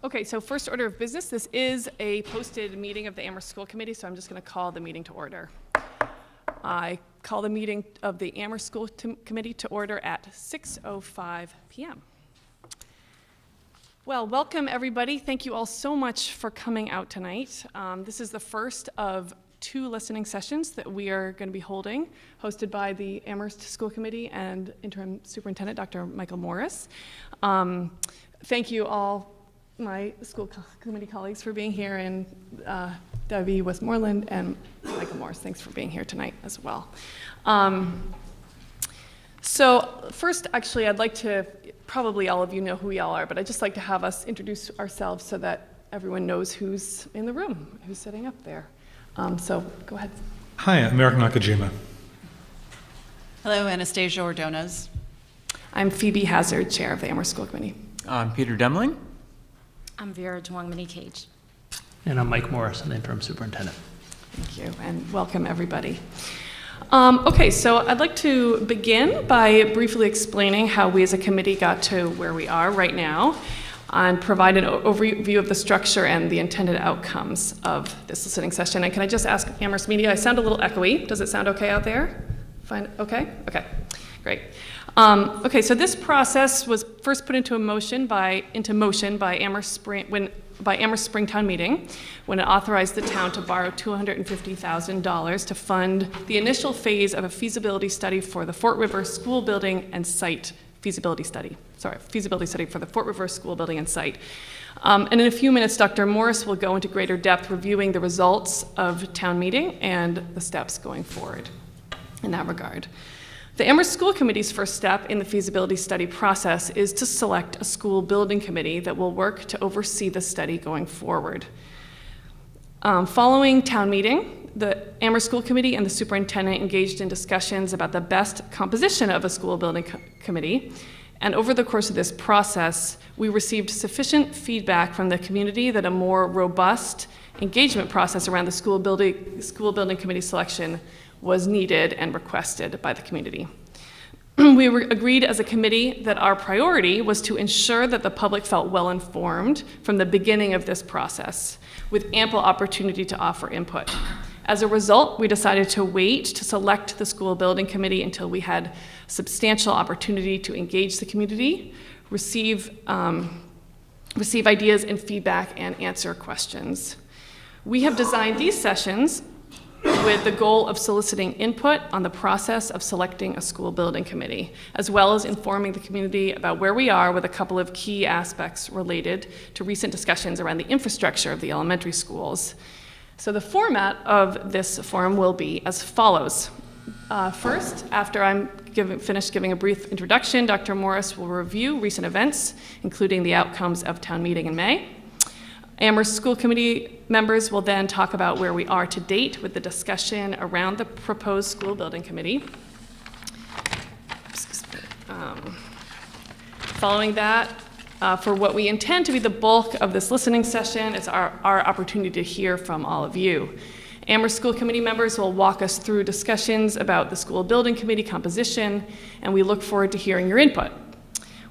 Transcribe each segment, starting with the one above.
Okay, so first order of business, this is a posted meeting of the Amherst School Committee, so I'm just going to call the meeting to order. I call the meeting of the Amherst School Committee to order at 6:05 p.m. Well, welcome everybody. Thank you all so much for coming out tonight. This is the first of two listening sessions that we are going to be holding, hosted by the Amherst School Committee and Interim Superintendent Dr. Michael Morris. Thank you all, my school committee colleagues, for being here, and Debbie Westmoreland and Michael Morris, thanks for being here tonight as well. So first, actually, I'd like to, probably all of you know who we all are, but I'd just like to have us introduce ourselves so that everyone knows who's in the room, who's sitting up there. So go ahead. Hi, I'm Eric Nakajima. Hello, Anastasia Ordonez. I'm Phoebe Hazard, Chair of the Amherst School Committee. I'm Peter Demling. I'm Vera Duong-Mini-Cage. And I'm Mike Morris, the Interim Superintendent. Thank you, and welcome everybody. Okay, so I'd like to begin by briefly explaining how we as a committee got to where we are right now and provide an overview of the structure and the intended outcomes of this listening session. And can I just ask Amherst Media, I sound a little echoey. Does it sound okay out there? Fine, okay? Okay, great. Okay, so this process was first put into motion by Amherst Springtown meeting when it authorized the town to borrow $250,000 to fund the initial phase of a feasibility study for the Fort River School Building and Site feasibility study for the Fort River School Building and Site. And in a few minutes, Dr. Morris will go into greater depth reviewing the results of town meeting and the steps going forward in that regard. The Amherst School Committee's first step in the feasibility study process is to select a school building committee that will work to oversee the study going forward. Following town meeting, the Amherst School Committee and the superintendent engaged in discussions about the best composition of a school building committee. And over the course of this process, we received sufficient feedback from the community that a more robust engagement process around the school building committee selection was needed and requested by the community. We agreed as a committee that our priority was to ensure that the public felt well informed from the beginning of this process, with ample opportunity to offer input. As a result, we decided to wait to select the school building committee until we had substantial opportunity to engage the community, receive ideas and feedback, and answer questions. We have designed these sessions with the goal of soliciting input on the process of selecting a school building committee, as well as informing the community about where we are with a couple of key aspects related to recent discussions around the infrastructure of the elementary schools. So the format of this forum will be as follows. First, after I'm finished giving a brief introduction, Dr. Morris will review recent events, including the outcomes of town meeting in May. Amherst School Committee members will then talk about where we are to date with the discussion around the proposed school building committee. Following that, for what we intend to be the bulk of this listening session is our opportunity to hear from all of you. Amherst School Committee members will walk us through discussions about the school building committee composition, and we look forward to hearing your input.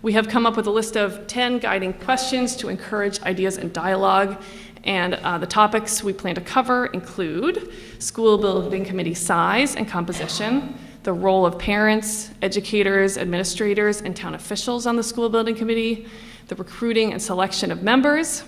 We have come up with a list of 10 guiding questions to encourage ideas and dialogue, and the topics we plan to cover include school building committee size and composition, the role of parents, educators, administrators, and town officials on the school building committee, the recruiting and selection of members,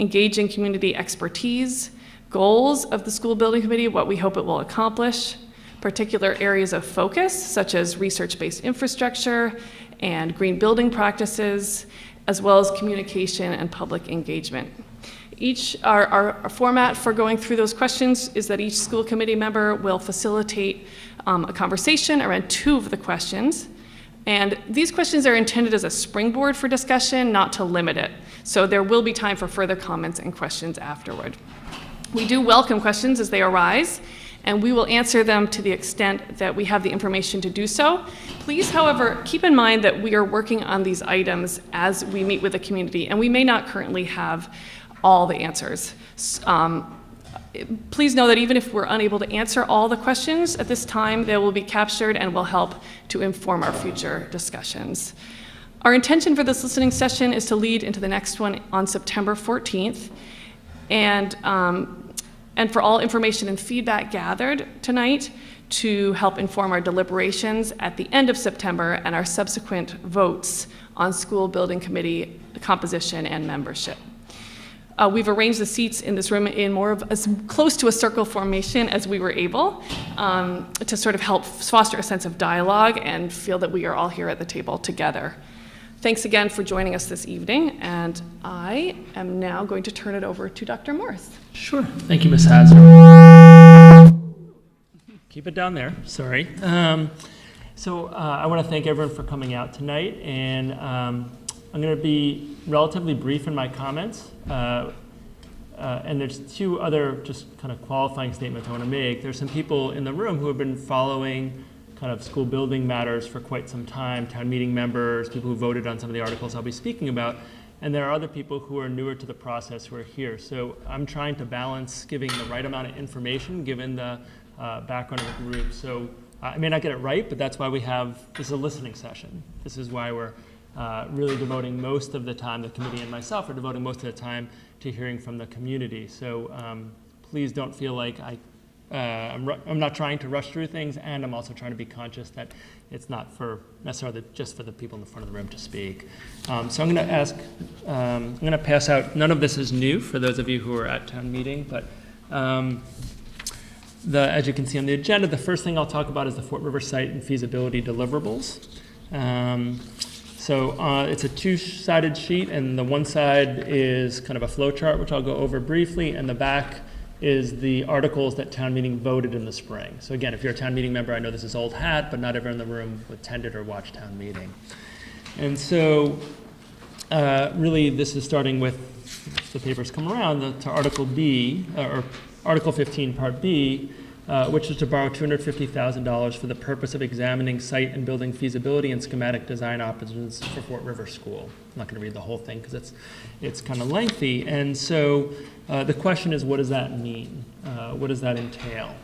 engaging community expertise, goals of the school building committee, what we hope it will accomplish, particular areas of focus, such as research-based infrastructure and green building practices, as well as communication and public engagement. Our format for going through those questions is that each school committee member will facilitate a conversation around two of the questions. And these questions are intended as a springboard for discussion, not to limit it. So there will be time for further comments and questions afterward. We do welcome questions as they arise, and we will answer them to the extent that we have the information to do so. Please, however, keep in mind that we are working on these items as we meet with the community, and we may not currently have all the answers. Please know that even if we're unable to answer all the questions at this time, they will be captured and will help to inform our future discussions. Our intention for this listening session is to lead into the next one on September 14th. And for all information and feedback gathered tonight to help inform our deliberations at the end of September and our subsequent votes on school building committee composition and membership. We've arranged the seats in this room in more of as close to a circle formation as we were able to sort of help foster a sense of dialogue and feel that we are all here at the table together. Thanks again for joining us this evening, and I am now going to turn it over to Dr. Morris. Sure. Thank you, Ms. Hazard. Keep it down there. Sorry. I want to thank everyone for coming out tonight, and I'm going to be relatively brief in my comments. And there's two other just kind of qualifying statements I want to make. There's some people in the room who have been following kind of school building matters for quite some time, town meeting members, people who voted on some of the articles I'll be speaking about, and there are other people who are newer to the process who are here. So I'm trying to balance giving the right amount of information given the background of the group. So I may not get it right, but that's why this is a listening session. This is why we're really devoting most of the time, the committee and myself are devoting most of the time to hearing from the community. So please don't feel like I'm not trying to rush through things, and I'm also trying to be conscious that it's not necessarily just for the people in the front of the room to speak. So I'm going to pass out, none of this is new for those of you who are at town meeting, but as you can see on the agenda, the first thing I'll talk about is the Fort River site and feasibility deliverables. It's a two-sided sheet, and the one side is kind of a flow chart, which I'll go over briefly, and the back is the articles that town meeting voted in the spring. So again, if you're a town meeting member, I know this is old hat, but not everyone in the room attended or watched town meeting. And so really this is starting with, if the papers come around, to Article B, or Article 15, Part B, which is to borrow $250,000 for the purpose of examining site and building feasibility and schematic design options for Fort River School. I'm not going to read the whole thing because it's kind of lengthy. And so the question is, what does that mean? What does that entail?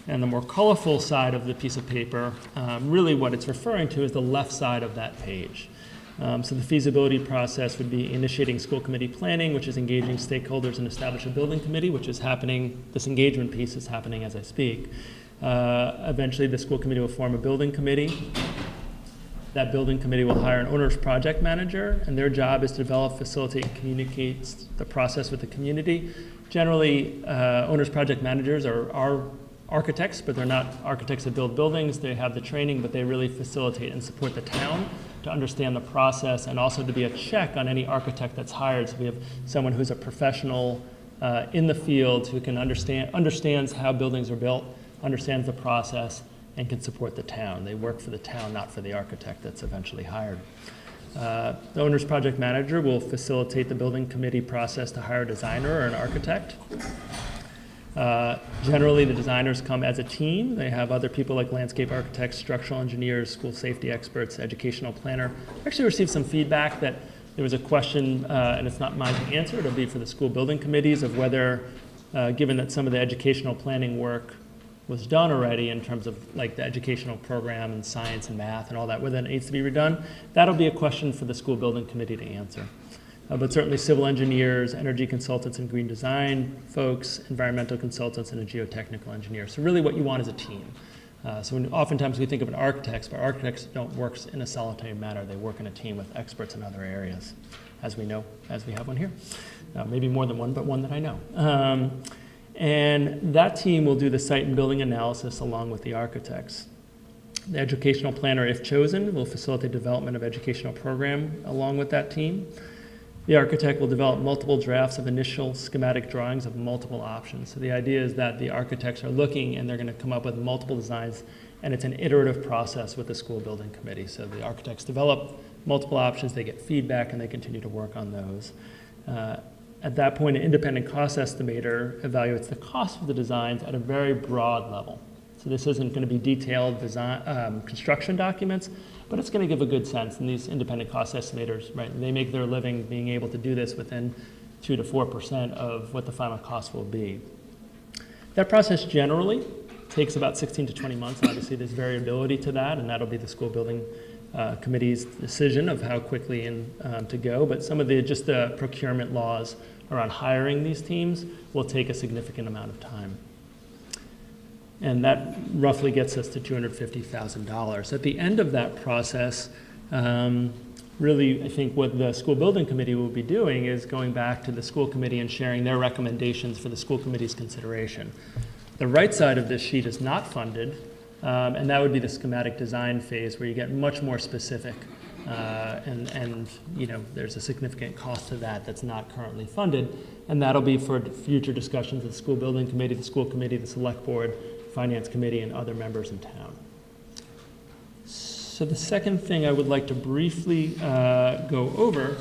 And the more colorful side of the piece of paper, really what it's referring to is the left side of that page. So the feasibility process would be initiating school committee planning, which is engaging stakeholders and establish a building committee, which is happening, this engagement piece is happening as I speak. Eventually the school committee will form a building committee. That building committee will hire an owner's project manager, and their job is to develop, facilitate, and communicate the process with the community. Generally, owner's project managers are architects, but they're not architects that build buildings. They have the training, but they really facilitate and support the town to understand the process and also to be a check on any architect that's hired. So we have someone who's a professional in the field who can understands how buildings are built, understands the process, and can support the town. They work for the town, not for the architect that's eventually hired. The owner's project manager will facilitate the building committee process to hire a designer or an architect. Generally, the designers come as a team. They have other people like landscape architects, structural engineers, school safety experts, educational planner. I actually received some feedback that there was a question, and it's not mine to answer, it'll be for the school building committees, of whether, given that some of the educational planning work was done already in terms of like the educational program and science and math and all that, whether it needs to be redone. That'll be a question for the school building committee to answer. But certainly civil engineers, energy consultants and green design folks, environmental consultants, and a geotechnical engineer. So really what you want is a team. Oftentimes we think of an architect, but architects don't work in a solitary manner. They work in a team with experts in other areas, as we know, as we have one here. Maybe more than one, but one that I know. And that team will do the site and building analysis along with the architects. The educational planner, if chosen, will facilitate development of educational program along with that team. The architect will develop multiple drafts of initial schematic drawings of multiple options. So the idea is that the architects are looking and they're going to come up with multiple designs, and it's an iterative process with the school building committee. So the architects develop multiple options, they get feedback, and they continue to work on those. At that point, an independent cost estimator evaluates the cost of the designs at a very broad level. So this isn't going to be detailed design, construction documents, but it's going to give a good sense. And these independent cost estimators, right, they make their living being able to do this within 2 to 4% of what the final cost will be. That process generally takes about 16 to 20 months. Obviously, there's variability to that, and that'll be the school building committee's decision of how quickly to go, but some of the procurement laws around hiring these teams will take a significant amount of time. And that roughly gets us to $250,000. At the end of that process, really, I think what the school building committee will be doing is going back to the school committee and sharing their recommendations for the school committee's consideration. The right side of this sheet is not funded, and that would be the schematic design phase where you get much more specific. And there's a significant cost to that that's not currently funded, and that'll be for future discussions with the school building committee, the school committee, the select board, finance committee, and other members in town. So the second thing I would like to briefly go over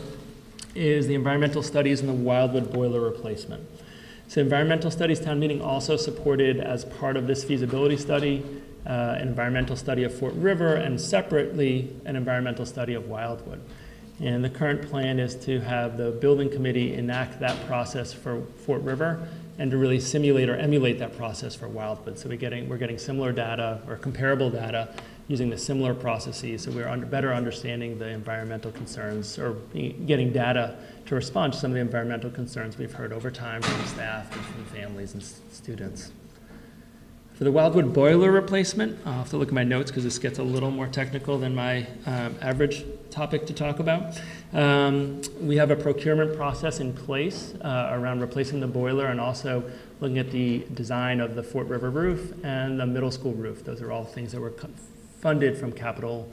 is the environmental studies and the Wildwood boiler replacement. So environmental studies town meeting also supported as part of this feasibility study an environmental study of Fort River and separately an environmental study of Wildwood. And the current plan is to have the building committee enact that process for Fort River and to really simulate or emulate that process for Wildwood. So we're getting similar data or comparable data using the similar processes, so we're better understanding the environmental concerns or getting data to respond to some of the environmental concerns we've heard over time from staff and from families and students. For the Wildwood boiler replacement, I'll have to look at my notes because this gets a little more technical than my average topic to talk about. We have a procurement process in place around replacing the boiler and also looking at the design of the Fort River roof and the middle school roof. Those are all things that were funded from capital,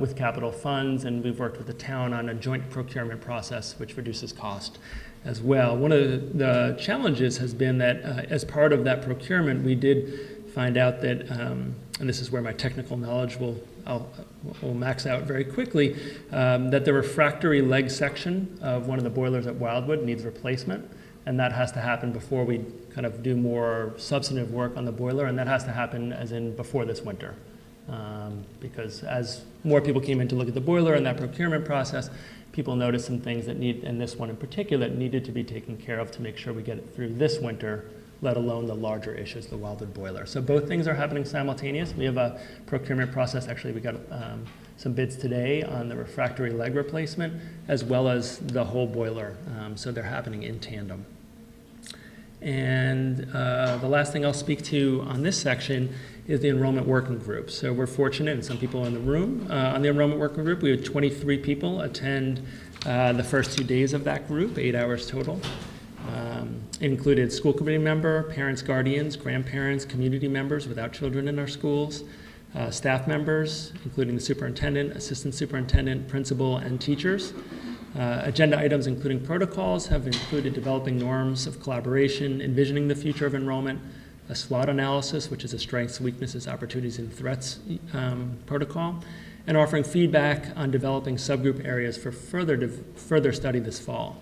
with capital funds, and we've worked with the town on a joint procurement process which reduces cost as well. One of the challenges has been that as part of that procurement, we did find out that, and this is where my technical knowledge will max out very quickly, that the refractory leg section of one of the boilers at Wildwood needs replacement, and that has to happen before we kind of do more substantive work on the boiler, and that has to happen as in before this winter. Because as more people came in to look at the boiler and that procurement process, people noticed some things that and this one in particular, needed to be taken care of to make sure we get it through this winter, let alone the larger issues, the Wildwood boiler. So both things are happening simultaneous. We have a procurement process. Actually, we got some bids today on the refractory leg replacement as well as the whole boiler. So they're happening in tandem. And the last thing I'll speak to on this section is the enrollment working group. So we're fortunate, and some people in the room on the enrollment working group, we had 23 people attend the first 2 days of that group, 8 hours total. It included school committee member, parents, guardians, grandparents, community members without children in our schools, staff members, including the superintendent, assistant superintendent, principal, and teachers. Agenda items including protocols have included developing norms of collaboration, envisioning the future of enrollment, a SWOT analysis, which is a strengths, weaknesses, opportunities, and threats protocol, and offering feedback on developing subgroup areas for further study this fall.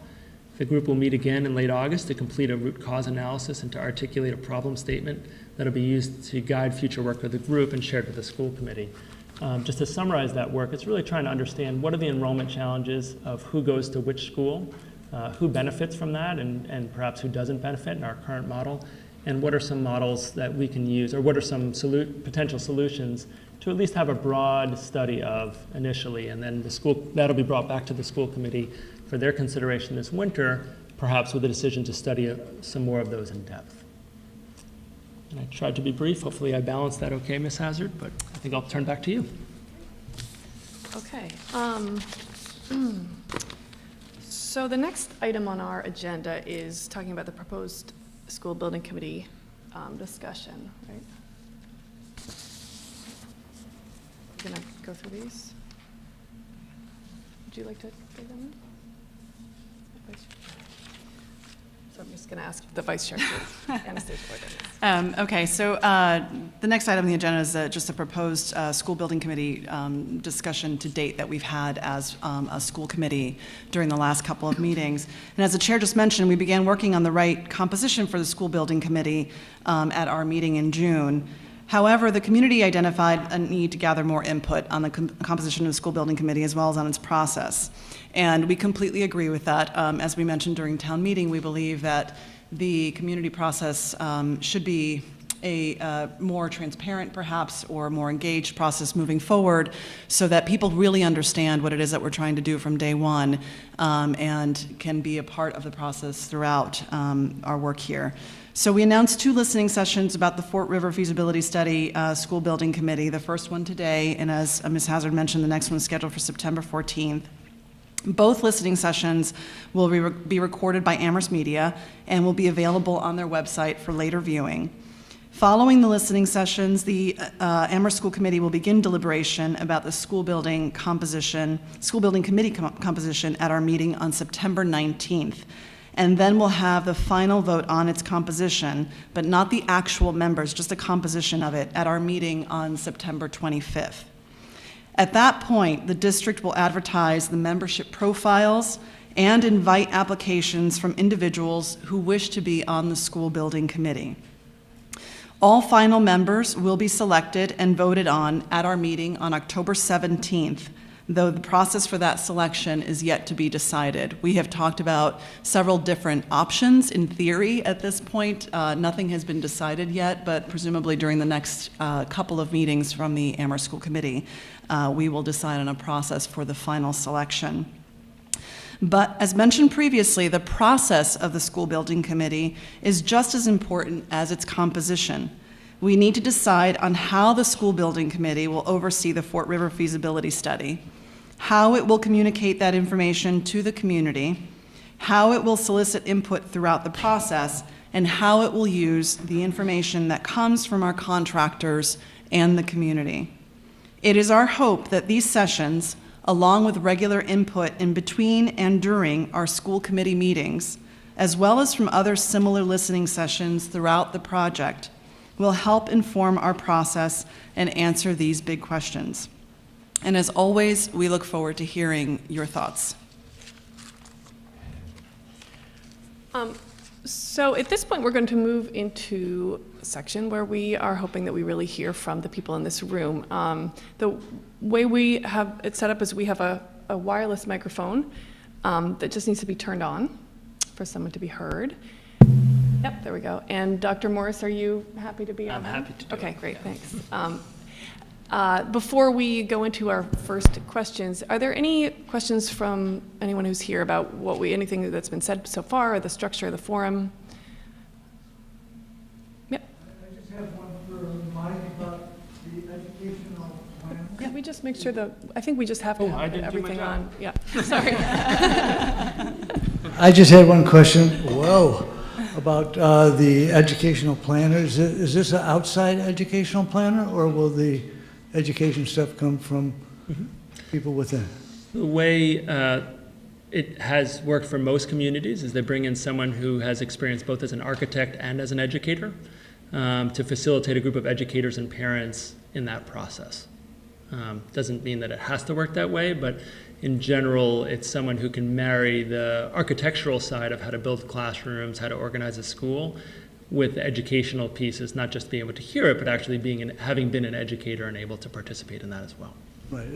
The group will meet again in late August to complete a root cause analysis and to articulate a problem statement that will be used to guide future work of the group and shared with the school committee. Just to summarize that work, it's really trying to understand what are the enrollment challenges of who goes to which school, who benefits from that, and perhaps who doesn't benefit in our current model, and what are some models that we can use, or what are some potential solutions to at least have a broad study of initially, and then that'll be brought back to the school committee for their consideration this winter, perhaps with a decision to study some more of those in depth. And I tried to be brief. Hopefully I balanced that okay, Ms. Hazard, but I think I'll turn back to you. Okay. So the next item on our agenda is talking about the proposed school building committee discussion, right? We're gonna go through these. Would you like to take them in? Vice Chair? So I'm just gonna ask the Vice Chair to Anastasia Ordonez. Okay, so the next item on the agenda is just a proposed school building committee discussion to date that we've had as a school committee during the last couple of meetings. And as the chair just mentioned, we began working on the right composition for the school building committee at our meeting in June. However, the community identified a need to gather more input on the composition of the school building committee as well as on its process. And we completely agree with that. As we mentioned during town meeting, we believe that the community process should be a more transparent, perhaps, or more engaged process moving forward so that people really understand what it is that we're trying to do from day one, and can be a part of the process throughout our work here. So we announced 2 listening sessions about the Fort River Feasibility Study School Building Committee, the first one today, and as Ms. Hazard mentioned, the next one is scheduled for September 14th. Both listening sessions will be recorded by Amherst Media and will be available on their website for later viewing. Following the listening sessions, the Amherst School Committee will begin deliberation about the school building committee composition at our meeting on September 19th. And then we'll have the final vote on its composition, but not the actual members, just the composition of it, at our meeting on September 25th. At that point, the district will advertise the membership profiles and invite applications from individuals who wish to be on the school building committee. All final members will be selected and voted on at our meeting on October 17th, though the process for that selection is yet to be decided. We have talked about several different options in theory at this point. Nothing has been decided yet, but presumably during the next couple of meetings from the Amherst School Committee, we will decide on a process for the final selection. But as mentioned previously, the process of the school building committee is just as important as its composition. We need to decide on how the school building committee will oversee the Fort River feasibility study, how it will communicate that information to the community, how it will solicit input throughout the process, and how it will use the information that comes from our contractors and the community. It is our hope that these sessions, along with regular input in between and during our school committee meetings, as well as from other similar listening sessions throughout the project, will help inform our process and answer these big questions. And as always, we look forward to hearing your thoughts. So at this point, we're going to move into a section where we are hoping that we really hear from the people in this room. The way we have it set up is we have a wireless microphone that just needs to be turned on for someone to be heard. Yep, there we go. And Dr. Morris, are you happy to be on? I'm happy to do Okay, it. great, thanks. Before we go into our first questions, are there any questions from anyone who's here about anything that's been said so far, or the structure of the forum? Yep. I just have one for Mike about the educational plan. Can we just make sure I think we just have to I have didn't do my everything job. on. Yeah, sorry. I just had one question, about the educational planner. Is this an outside educational planner, or will the education stuff come from people within? The way it has worked for most communities is they bring in someone who has experience both as an architect and as an educator to facilitate a group of educators and parents in that process. Doesn't mean that it has to work that way, but in general, it's someone who can marry the architectural side of how to build classrooms, how to organize a school, with the educational pieces, not just being able to hear it, but actually having been an educator and able to participate in that as well. Right.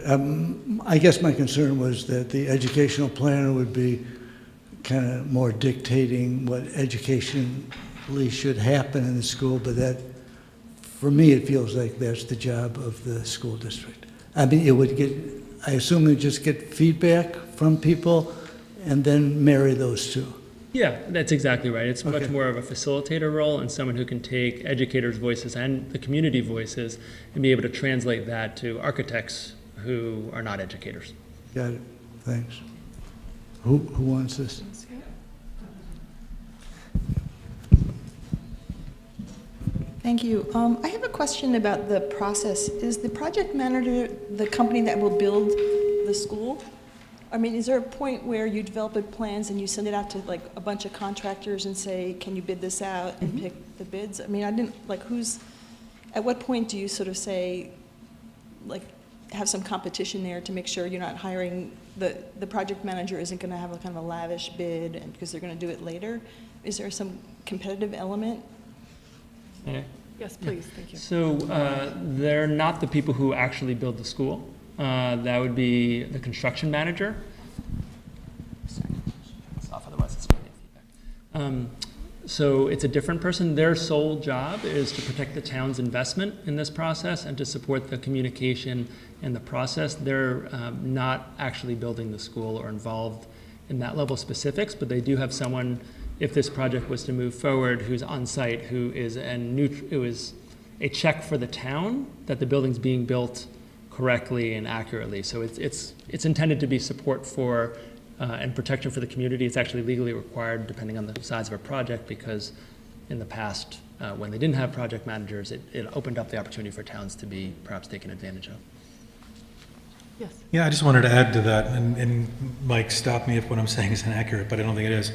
I guess my concern was that the educational planner would be kind of more dictating what educationally should happen in the school, but that, for me, it feels like that's the job of the school district. I mean, I assume it just get feedback from people and then marry those two. Yeah, that's exactly right. It's much Okay. more of a facilitator role and someone who can take educators' voices and the community voices and be able to translate that to architects who are not educators. Got it. Thanks. Who wants this? Thank you. I have a question about the process. Is the project manager the company that will build the school? I mean, is there a point where you develop plans and you send it out to like a bunch of contractors and say, can you bid this out and pick the bids? I mean, at what point do you sort of say, like, have some competition there to make sure you're not hiring, the project manager isn't going to have a kind of a lavish bid and because they're going to do it later? Is there some competitive element? Okay. Yes, please, thank you. So they're not the people who actually build the school. That would be the construction manager. Sorry, it's off, otherwise it's going to get feedback. So it's a different person. Their sole job is to protect the town's investment in this process and to support the communication and the process. They're not actually building the school or involved in that level of specifics, but they do have someone, if this project was to move forward, who's on site, who is a check for the town that the building's being built correctly and accurately. So it's intended to be support for and protection for the community. It's actually legally required depending on the size of a project, because in the past, when they didn't have project managers, it opened up the opportunity for towns to be perhaps taken advantage of. Yes. Yeah, I just wanted to add to that, and Mike, stop me if what I'm saying is inaccurate, but I don't think it is.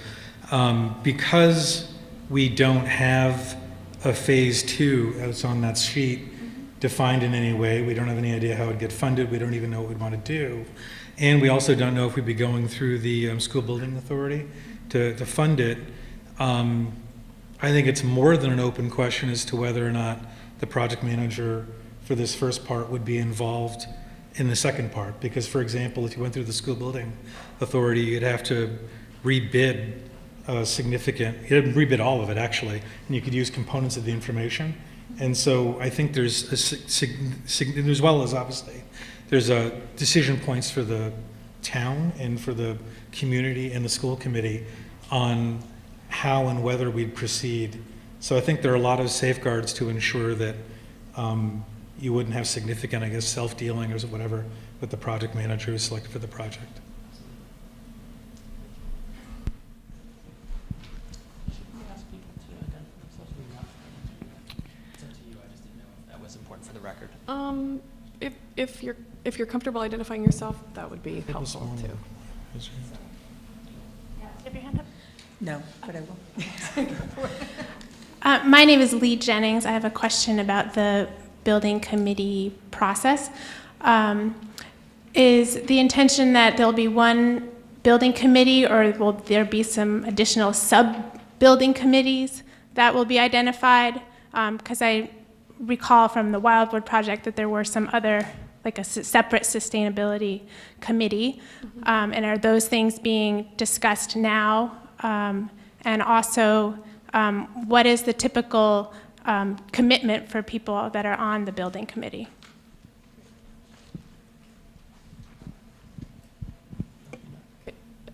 Because we don't have a phase 2 that's on that sheet defined in any way, we don't have any idea how it would get funded, we don't even know what we'd want to do. And we also don't know if we'd be going through the school building authority to fund it. I think it's more than an open question as to whether or not the project manager for this first part would be involved in the second part. Because, for example, if you went through the school building authority, you'd have to rebid you'd rebid all of it, actually, and you could use components of the information. And so I think there's, as well as obviously, there's decision points for the town and for the community and the school committee on how and whether we'd proceed. So I think there are a lot of safeguards to ensure that you wouldn't have significant, I guess, self-dealing or whatever with the project manager who's selected for the project. If you're comfortable identifying yourself, that would be helpful too. Have your hand up. No, but I will. My name is Lee Jennings. I have a question about the building committee process. Is the intention that there'll be one building committee, or will there be some additional sub-building committees that will be identified? Because I recall from the Wildwood project that there were some other, like a separate sustainability committee. And are those things being discussed now? And also, what is the typical commitment for people that are on the building committee?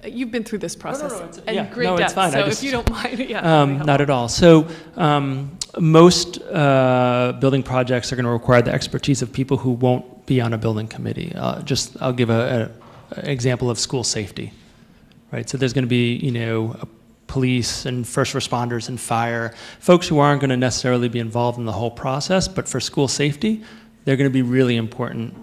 You've been through this process yeah, in great no, depth, it's fine. so If you don't mind, yeah. Not at all. So most building projects are going to require the expertise of people who won't be on a building committee. I'll give an example of school safety, right? So there's going to be, police and first responders and fire, folks who aren't going to necessarily be involved in the whole process, but for school safety, they're going to be really important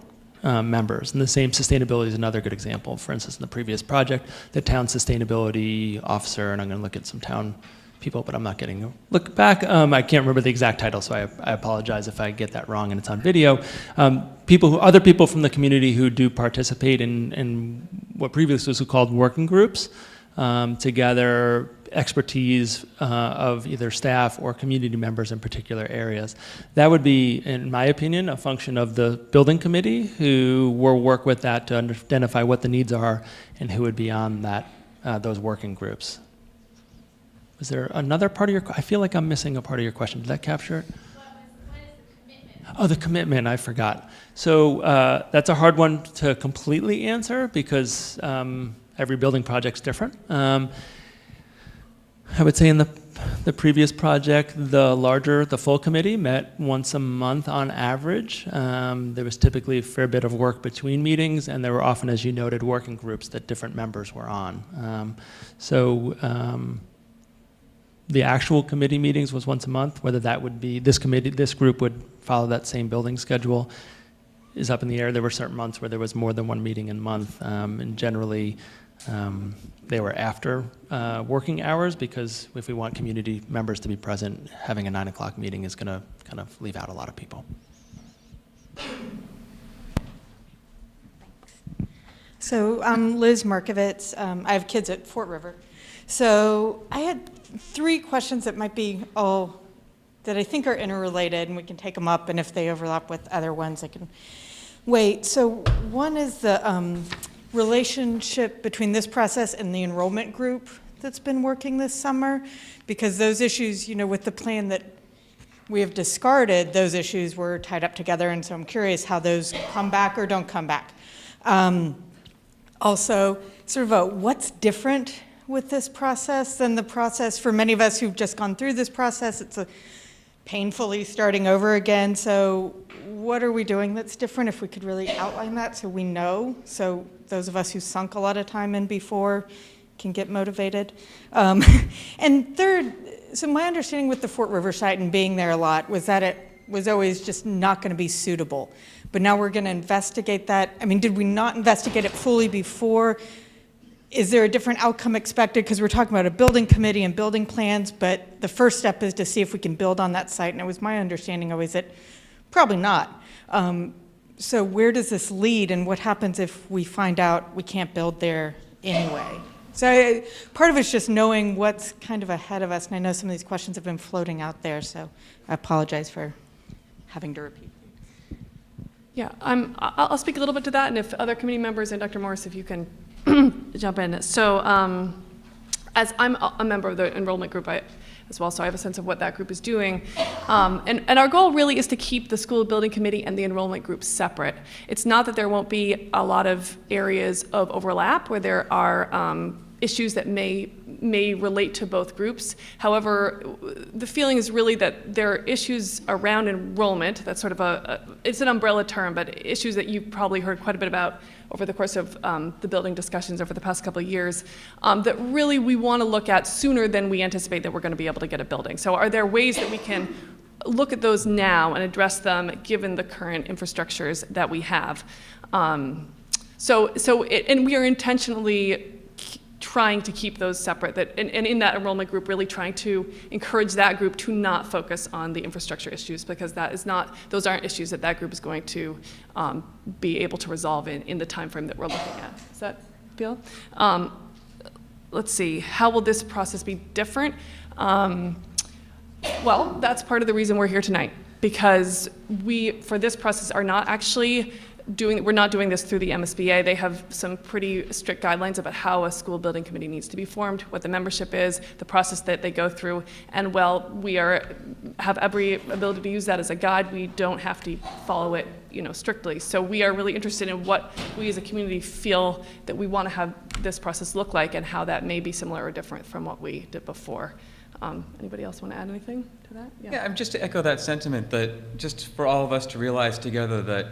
members. And the same sustainability is another good example. For instance, in the previous project, the town sustainability officer, and I'm going to look at some town people, but I'm not getting a look back. I can't remember the exact title, so I apologize if I get that wrong and it's on video. Other people from the community who do participate in what previously was called working groups, to gather expertise of either staff or community members in particular areas. That would be, in my opinion, a function of the building committee, who will work with that to identify what the needs are and who would be on that those working groups. Was there another part of your? I feel like I'm missing a part of your question. Did that capture it? What is the commitment? Oh, the commitment. I forgot. So that's a hard one to completely answer because every building project's different. I would say in the previous project, the full committee met once a month on average. There was typically a fair bit of work between meetings, and there were often, as you noted, working groups that different members were on. The actual committee meetings was once a month. Whether that would be this group would follow that same building schedule is up in the air. There were certain months where there was more than one meeting in a month, and generally they were after working hours, because if we want community members to be present, having a 9 o'clock meeting is going to kind of leave out a lot of people. So I'm Liz Markovitz. I have kids at Fort River. So I had 3 questions that might be that I think are interrelated, and we can take them up, and if they overlap with other ones, I can wait. So one is the relationship between this process and the enrollment group that's been working this summer, because those issues, with the plan that we have discarded, those issues were tied up together, and so I'm curious how those come back or don't come back. Also, sort of what's different with this process than the process for many of us who've just gone through this process? It's a painfully starting over again. So what are we doing that's different? If we could really outline that so we know, so those of us who sunk a lot of time in before can get motivated. And third, so my understanding with the Fort River site and being there a lot was that it was always just not going to be suitable. But now we're going to investigate that. I mean, did we not investigate it fully before? Is there a different outcome expected? Because we're talking about a building committee and building plans, but the first step is to see if we can build on that site. And it was my understanding always that probably not. So where does this lead, and what happens if we find out we can't build there anyway? So part of it's just knowing what's kind of ahead of us, and I know some of these questions have been floating out there, so I apologize for having to repeat. Yeah, I'll speak a little bit to that, and if other committee members and Dr. Morris, if you can jump in. So as I'm a member of the enrollment group as well, so I have a sense of what that group is doing. And our goal really is to keep the school building committee and the enrollment group separate. It's not that there won't be a lot of areas of overlap where there are issues that may relate to both groups. However, the feeling is really that there are issues around enrollment, that's sort of it's an umbrella term, but issues that you've probably heard quite a bit about over the course of the building discussions over the past couple of years, that really we want to look at sooner than we anticipate that we're going to be able to get a building. So are there ways that we can look at those now and address them given the current infrastructures that we have? And we are intentionally trying to keep those separate, and in that enrollment group really trying to encourage that group to not focus on the infrastructure issues, because those aren't issues that group is going to be able to resolve in the time frame that we're looking at. Does that feel? Let's see, how will this process be different? Well, that's part of the reason we're here tonight, because we, for this process, are not actually we're not doing this through the MSBA. They have some pretty strict guidelines about how a school building committee needs to be formed, what the membership is, the process that they go through, and while we have every ability to use that as a guide, we don't have to follow it, strictly. So we are really interested in what we as a community feel that we want to have this process look like, and how that may be similar or different from what we did before. Anybody else want to add anything to that? Yeah, just to echo that sentiment, that just for all of us to realize together that,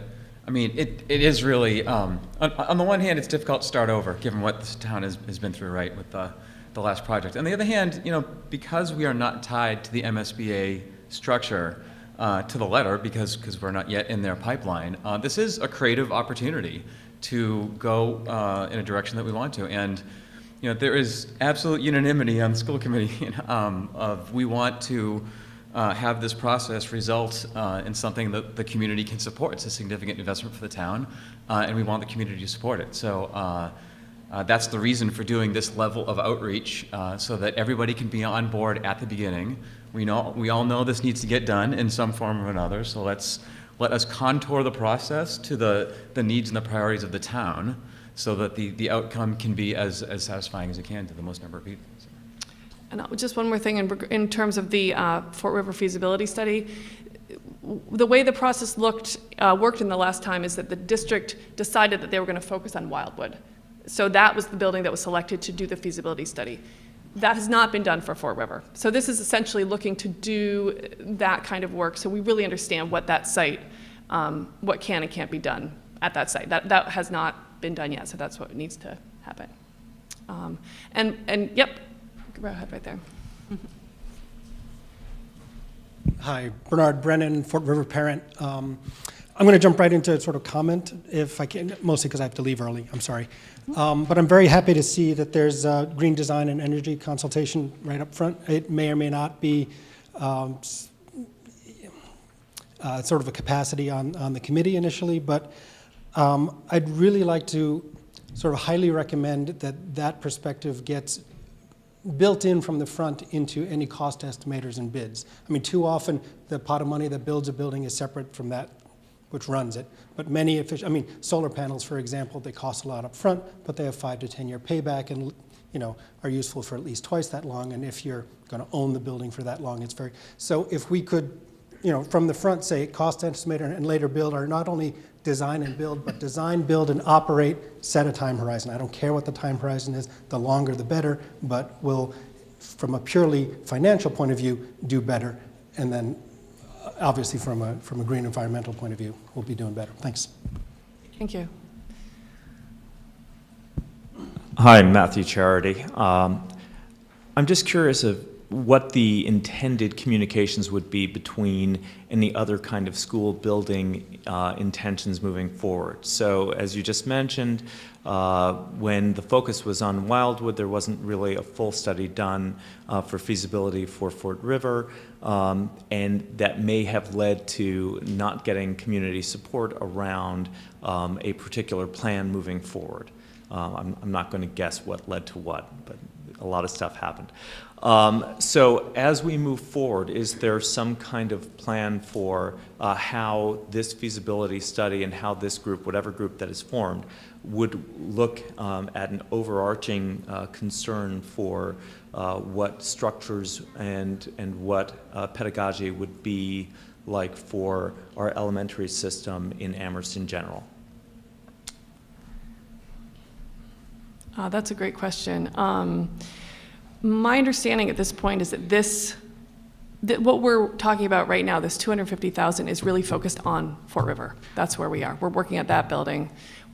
it is really, on the one hand, it's difficult to start over, given what this town has been through, right, with the last project. On the other hand, because we are not tied to the MSBA structure to the letter, because we're not yet in their pipeline, this is a creative opportunity to go in a direction that we want to. And there is absolute unanimity on the school committee of we want to have this process result in something that the community can support. It's a significant investment for the town, and we want the community to support it. So that's the reason for doing this level of outreach, so that everybody can be on board at the beginning. We all know this needs to get done in some form or another, so let us contour the process to the needs and the priorities of the town, so that the outcome can be as satisfying as it can to the most number of people. And just one more thing in terms of the Fort River feasibility study. The way the process worked in the last time is that the district decided that they were going to focus on Wildwood. So that was the building that was selected to do the feasibility study. That has not been done for Fort River. So this is essentially looking to do that kind of work, so we really understand what that site, what can and can't be done at that site. That has not been done yet, so that's what needs to happen. And yep. Go ahead right there. Hi, Brennan, Fort River parent. I'm going to jump right into sort of comment if I can, mostly because I have to leave early. I'm sorry. But I'm very happy to see that there's green design and energy consultation right up front. It may or may not be sort of a capacity on the committee initially, but I'd really like to sort of highly recommend that perspective gets built in from the front into any cost estimators and bids. Too often the pot of money that builds a building is separate from that which runs it. But solar panels, for example, they cost a lot up front, but they have 5 to 10 year payback, and are useful for at least twice that long, and if you're going to own the building for that long, it's very, so if we could, from the front say cost estimator and later build are not only design and build, but design, build, and operate, set a time horizon. I don't care what the time horizon is, the longer the better, but we'll, from a purely financial point of view, do better, and then obviously from a green environmental point of view, we'll be doing better. Thanks. Thank you. Hi, I'm Matthew Charity. I'm just curious of what the intended communications would be between any other kind of school building intentions moving forward. So as you just mentioned, when the focus was on Wildwood, there wasn't really a full study done for feasibility for Fort River, and that may have led to not getting community support around a particular plan moving forward. I'm not going to guess what led to what, but a lot of stuff happened. So as we move forward, is there some kind of plan for how this feasibility study and how this group, whatever group that is formed, would look at an overarching concern for what structures and what pedagogy would be like for our elementary system in Amherst in general? That's a great question. My understanding at this point is that what we're talking about right now, this $250,000, is really focused on Fort River. That's where we are. We're working at that building.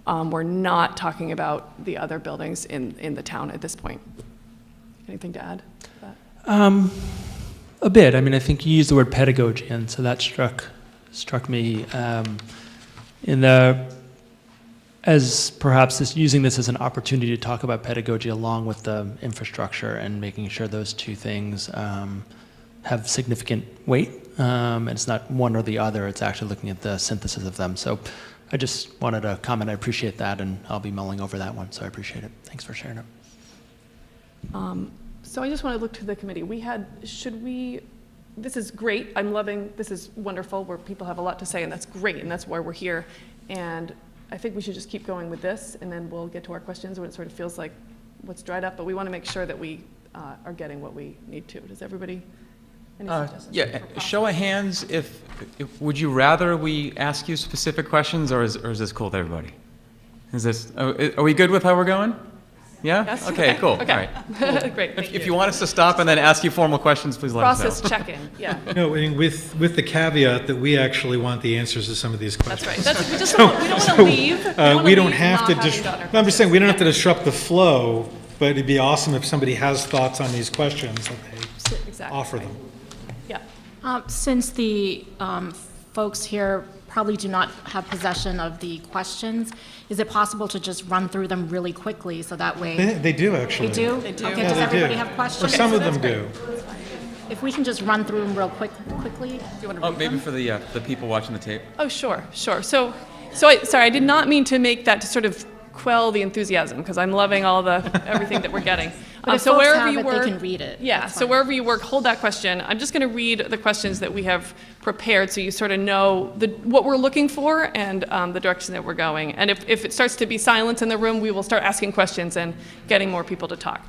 We're not talking about the other buildings in the town at this point. Anything to add to that? A bit. I mean, I think you used the word pedagogy, and so that struck me as perhaps using this as an opportunity to talk about pedagogy along with the infrastructure and making sure those two things have significant weight. And it's not one or the other, it's actually looking at the synthesis of them. So I just wanted to comment. I appreciate that, and I'll be mulling over that one, so I appreciate it. Thanks for sharing it. So I just want to look to the committee. This is great. I'm loving, this is wonderful, where people have a lot to say, and that's great, and that's why we're here. And I think we should just keep going with this, and then we'll get to our questions when it sort of feels like what's dried up, but we want to make sure that we are getting what we need to. Does everybody, any suggestions? Yeah, show of hands, if would you rather we ask you specific questions, or is this cool with everybody? Are we good with how we're going? Yeah? Yes? Okay, cool. Okay. All right. Great, thank If you want us to stop and then ask you formal questions, please let us know. Process check-in, yeah. No, I mean, with the caveat that we actually want the answers to some of these questions. That's right. We don't want to leave. We don't have to I'm just saying, we don't have to disrupt the flow, but it'd be awesome if somebody has thoughts on these questions that they offer them. Yeah. Since the folks here probably do not have possession of the questions, is it possible to just run through them really quickly so that way? They do, actually. They do? They do. Okay, Yeah, does they everybody do. have questions? Or some of them do. If we can just run through them real quickly. Do you want to read Maybe them? for the people watching the tape. Oh, sure. Sorry, I did not mean to make that to sort of quell the enthusiasm, because I'm loving everything that we're getting. But if So folks wherever have you it, were, they can read it. Yeah, That's so fine. wherever you work, hold that question. I'm just going to read the questions that we have prepared, so you sort of know what we're looking for and the direction that we're going. And if it starts to be silence in the room, we will start asking questions and getting more people to talk.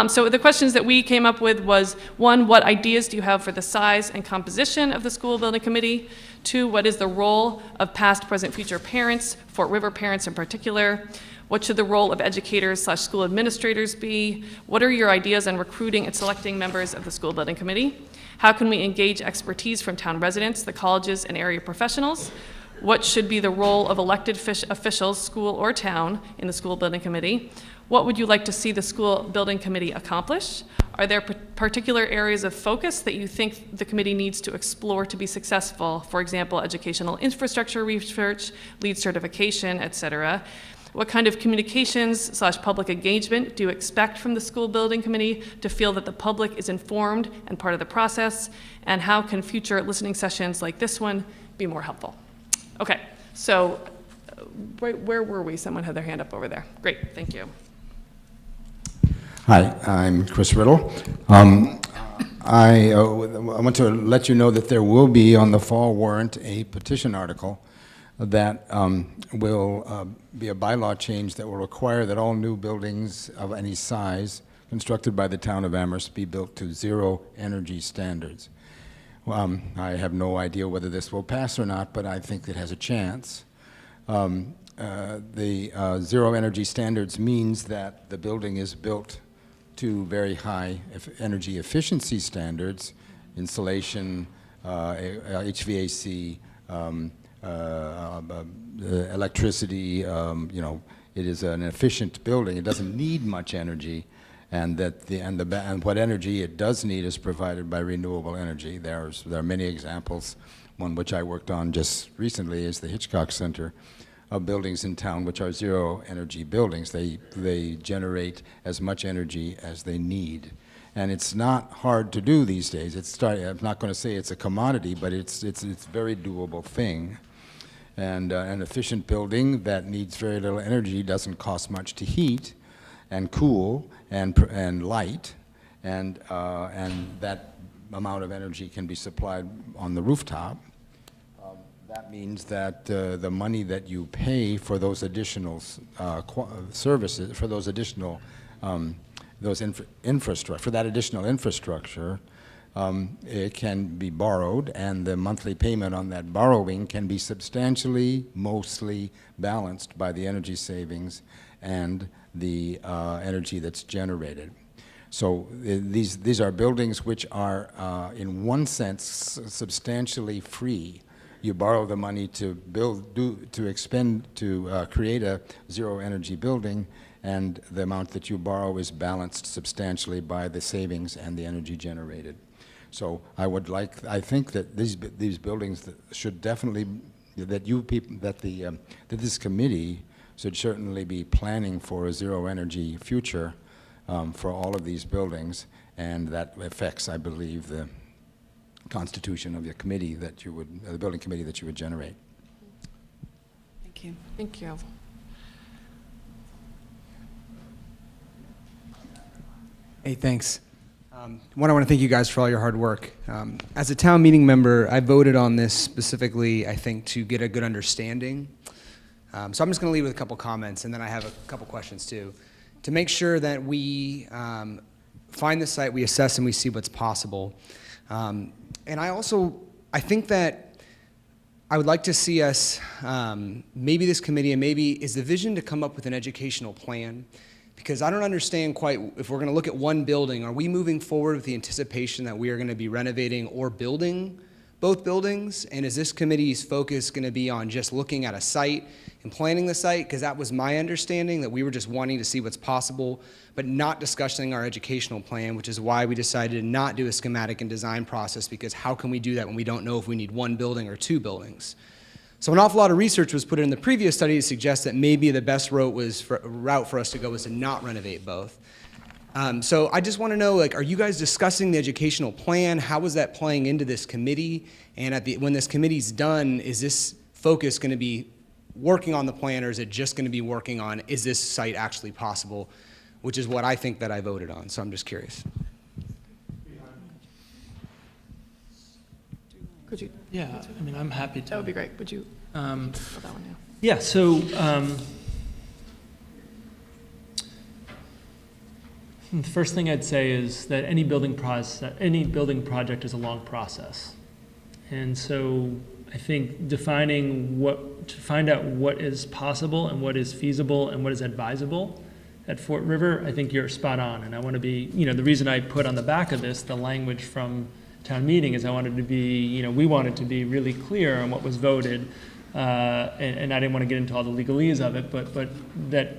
So the questions that we came up with was, 1, what ideas do you have for the size and composition of the school building committee? 2, what is the role of past, present, future parents, Fort River parents in particular? What should the role of educators/school administrators be? What are your ideas on recruiting and selecting members of the school building committee? How can we engage expertise from town residents, the colleges, and area professionals? What should be the role of elected officials, school or town, in the school building committee? What would you like to see the school building committee accomplish? Are there particular areas of focus that you think the committee needs to explore to be successful? For example, educational infrastructure research, LEED certification, et cetera. What kind of communications/public engagement do you expect from the school building committee to feel that the public is informed and part of the process? And how can future listening sessions like this one be more helpful? Okay, so where were we? Someone had their hand up over there. Great, thank you. Hi, I'm Chris Riddle. I want to let you know that there will be on the fall warrant a petition article that will be a bylaw change that will require that all new buildings of any size constructed by the town of Amherst be built to zero energy standards. I have no idea whether this will pass or not, but I think it has a chance. The zero energy standards means that the building is built to very high energy efficiency standards, insulation, HVAC, electricity, it is an efficient building. It doesn't need much energy, and what energy it does need is provided by renewable energy. There are many examples. One which I worked on just recently is the Hitchcock Center of buildings in town which are zero energy buildings. They generate as much energy as they need. And it's not hard to do these days. I'm not going to say it's a commodity, but it's a very doable thing. And an efficient building that needs very little energy doesn't cost much to heat and cool and light, and that amount of energy can be supplied on the rooftop. That means that the money that you pay for those additional services, for those additional infrastructure, for that additional infrastructure, it can be borrowed, and the monthly payment on that borrowing can be substantially, mostly balanced by the energy savings and the energy that's generated. So these are buildings which are, in one sense, substantially free. You borrow the money to create a zero energy building, and the amount that you borrow is balanced substantially by the savings and the energy generated. So I think that these buildings should definitely, that this committee should certainly be planning for a zero energy future for all of these buildings, and that affects, I believe, the constitution of the committee the building committee that you would generate. Thank you. Thank you. Hey, thanks. One, I want to thank you guys for all your hard work. As a town meeting member, I voted on this specifically, I think, to get a good understanding. So I'm just going to leave with a couple comments, and then I have a couple questions too. To make sure that we find the site, we assess, and we see what's possible. And I think that I would like to see us, maybe this committee, and maybe is the vision to come up with an educational plan. Because I don't understand quite, if we're going to look at one building, are we moving forward with the anticipation that we are going to be renovating or building both buildings? And is this committee's focus going to be on just looking at a site and planning the site? Because that was my understanding, that we were just wanting to see what's possible, but not discussing our educational plan, which is why we decided to not do a schematic and design process, because how can we do that when we don't know if we need one building or two buildings? So an awful lot of research was put in the previous study to suggest that maybe the best route for us to go was to not renovate both. So I just want to know, are you guys discussing the educational plan? How is that playing into this committee? And when this committee's done, is this focus going to be working on the plan, or is it just going to be working on, is this site actually possible? Which is what I think that I voted on, so I'm just curious. Could you? Yeah, I mean, I'm happy to. That would be great. Would you? Fill that one now. Yeah, so the first thing I'd say is that any building project is a long process. And so I think to find out what is possible and what is feasible and what is advisable at Fort River, I think you're spot on. And I want to be, the reason I put on the back of this, the language from town meeting, is I wanted to be, we wanted to be really clear on what was voted, and I didn't want to get into all the legalese of it, but that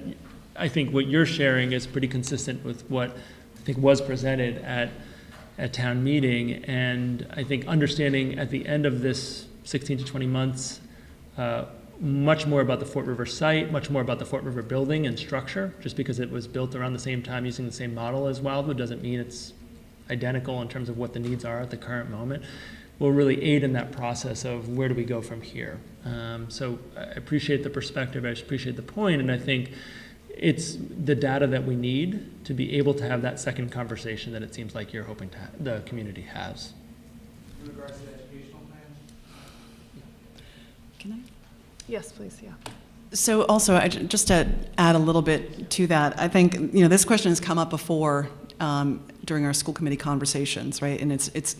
I think what you're sharing is pretty consistent with what I think was presented at town meeting, and I think understanding at the end of this 16 to 20 months, much more about the Fort River site, much more about the Fort River building and structure. Just because it was built around the same time using the same model as Wildwood doesn't mean it's identical in terms of what the needs are at the current moment, will really aid in that process of where do we go from here. So I appreciate the perspective, I appreciate the point, and I think it's the data that we need to be able to have that second conversation that it seems like you're hoping to the community has. In regards to the educational plan? Can I? Yes, please, yeah. So also, just to add a little bit to that, I think, this question has come up before during our school committee conversations, right? And it's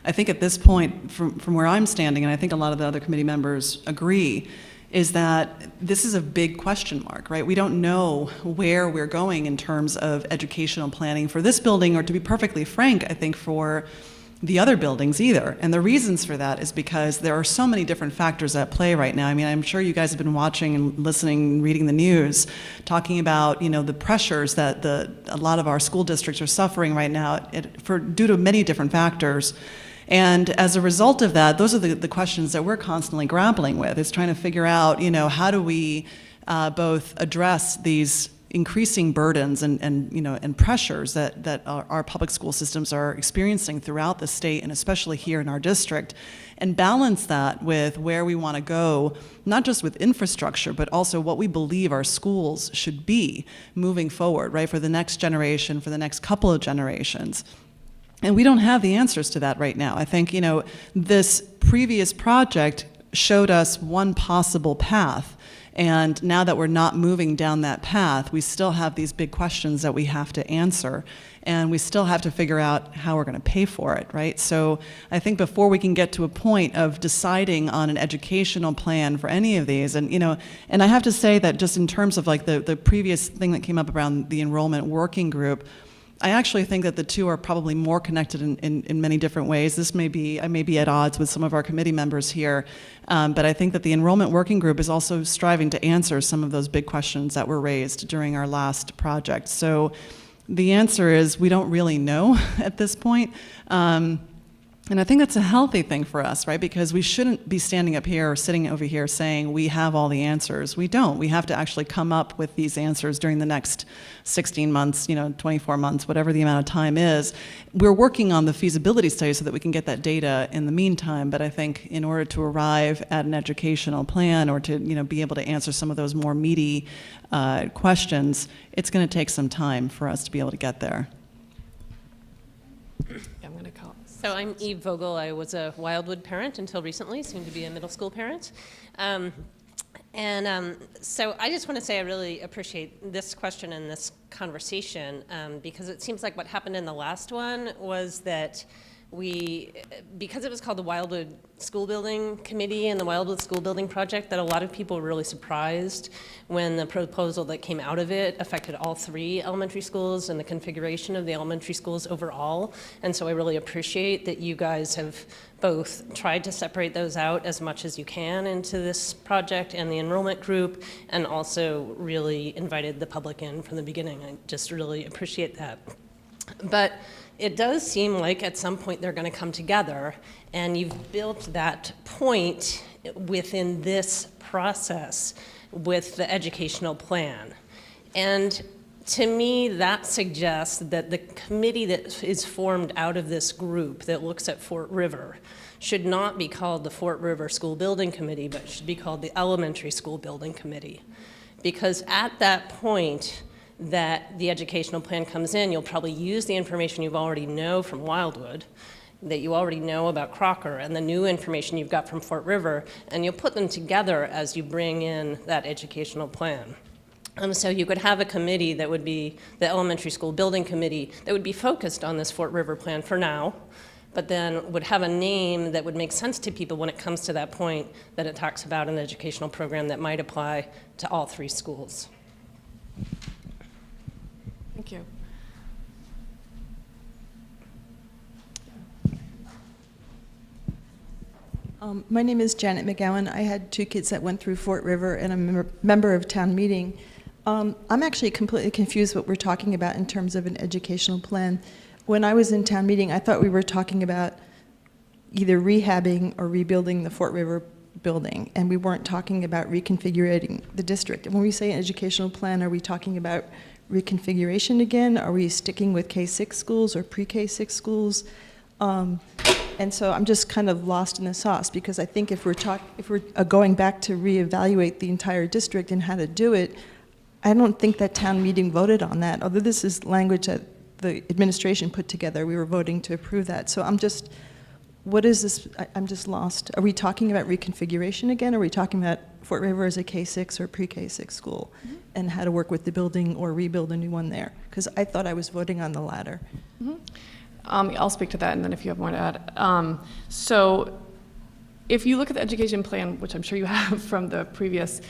I think at this point, from where I'm standing, and I think a lot of the other committee members agree, is that this is a big question mark, right? We don't know where we're going in terms of educational planning for this building, or to be perfectly frank, I think for the other buildings either. And the reasons for that is because there are so many different factors at play right now. I mean, I'm sure you guys have been watching and listening and reading the news, talking about, the pressures that a lot of our school districts are suffering right now due to many different factors. And as a result of that, those are the questions that we're constantly grappling with, is trying to figure out, how do we both address these increasing burdens and pressures that our public school systems are experiencing throughout the state, and especially here in our district, and balance that with where we want to go, not just with infrastructure, but also what we believe our schools should be moving forward, right, for the next generation, for the next couple of generations. And we don't have the answers to that right now. I think, this previous project showed us one possible path. And now that we're not moving down that path, we still have these big questions that we have to answer. And we still have to figure out how we're going to pay for it, right? So I think before we can get to a point of deciding on an educational plan for any of these, and and I have to say that just in terms of like the previous thing that came up around the enrollment working group, I actually think that the two are probably more connected in many different ways. I may be at odds with some of our committee members here, but I think that the enrollment working group is also striving to answer some of those big questions that were raised during our last project. So the answer is we don't really know at this point. And I think that's a healthy thing for us, right? Because we shouldn't be standing up here or sitting over here saying we have all the answers. We don't. We have to actually come up with these answers during the next 16 months, 24 months, whatever the amount of time is. We're working on the feasibility study so that we can get that data in the meantime. But I think in order to arrive at an educational plan, or to be able to answer some of those more meaty questions, it's going to take some time for us to be able to get there. I'm going to call. So I'm Eve Bogle. I was a Wildwood parent until recently, soon to be a middle school parent. So I just want to say I really appreciate this question and this conversation, because it seems like what happened in the last one was that because it was called the Wildwood School Building Committee and the Wildwood School Building Project, that a lot of people were really surprised when the proposal that came out of it affected all 3 elementary schools and the configuration of the elementary schools overall. And so I really appreciate that you guys have both tried to separate those out as much as you can into this project and the enrollment group, and also really invited the public in from the beginning. I just really appreciate that. But it does seem like at some point they're going to come together, and you've built that point within this process with the educational plan. And to me, that suggests that the committee that is formed out of this group that looks at Fort River should not be called the Fort River School Building Committee, but should be called the Elementary School Building Committee. Because at that point that the educational plan comes in, you'll probably use the information you already know from Wildwood, that you already know about Crocker, and the new information you've got from Fort River, and you'll put them together as you bring in that educational plan. So you could have a committee that would be the Elementary School Building Committee that would be focused on this Fort River plan for now, but then would have a name that would make sense to people when it comes to that point that it talks about an educational program that might apply to all 3 schools. Thank you. My name is Janet McGowan. I had 2 kids that went through Fort River, and I'm a member of town meeting. I'm actually completely confused what we're talking about in terms of an educational plan. When I was in town meeting, I thought we were talking about either rehabbing or rebuilding the Fort River building, and we weren't talking about reconfiguring the district. And when we say an educational plan, are we talking about reconfiguration again? Are we sticking with K-6 schools or pre-K-6 schools? And so I'm just kind of lost in the sauce, because I think if we're going back to reevaluate the entire district and how to do it, I don't think that town meeting voted on that. Although this is language that the administration put together, we were voting to approve that. So I'm just what is this, I'm just lost. Are we talking about reconfiguration again? Are we talking about Fort River as a K-6 or pre-K-6 school? And how to work with the building or rebuild a new one there? Because I thought I was voting on the latter. I'll speak to that, and then if you have more to add. So if you look at the education plan, which I'm sure you have from the previous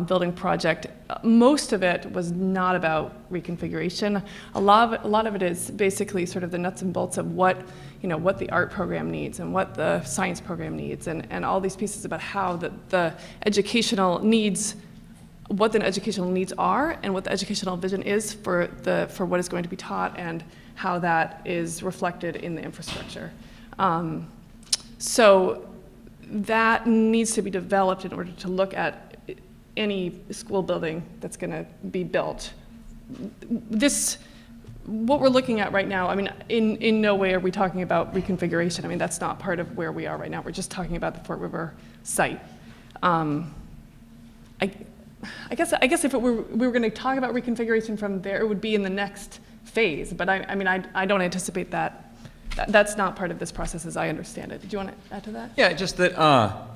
building project, most of it was not about reconfiguration. A lot of it is basically sort of the nuts and bolts of what the art program needs and what the science program needs, and all these pieces about how the educational needs, what the educational needs are, and what the educational vision is for what is going to be taught, and how that is reflected in the infrastructure. So that needs to be developed in order to look at any school building that's going to be built. What we're looking at right now, I mean, in no way are we talking about reconfiguration. I mean, that's not part of where we are right now. We're just talking about the Fort River site. I guess if we were going to talk about reconfiguration from there, it would be in the next phase. But I mean, I don't anticipate that. That's not part of this process as I understand it. Do you want to add to that? Yeah, just that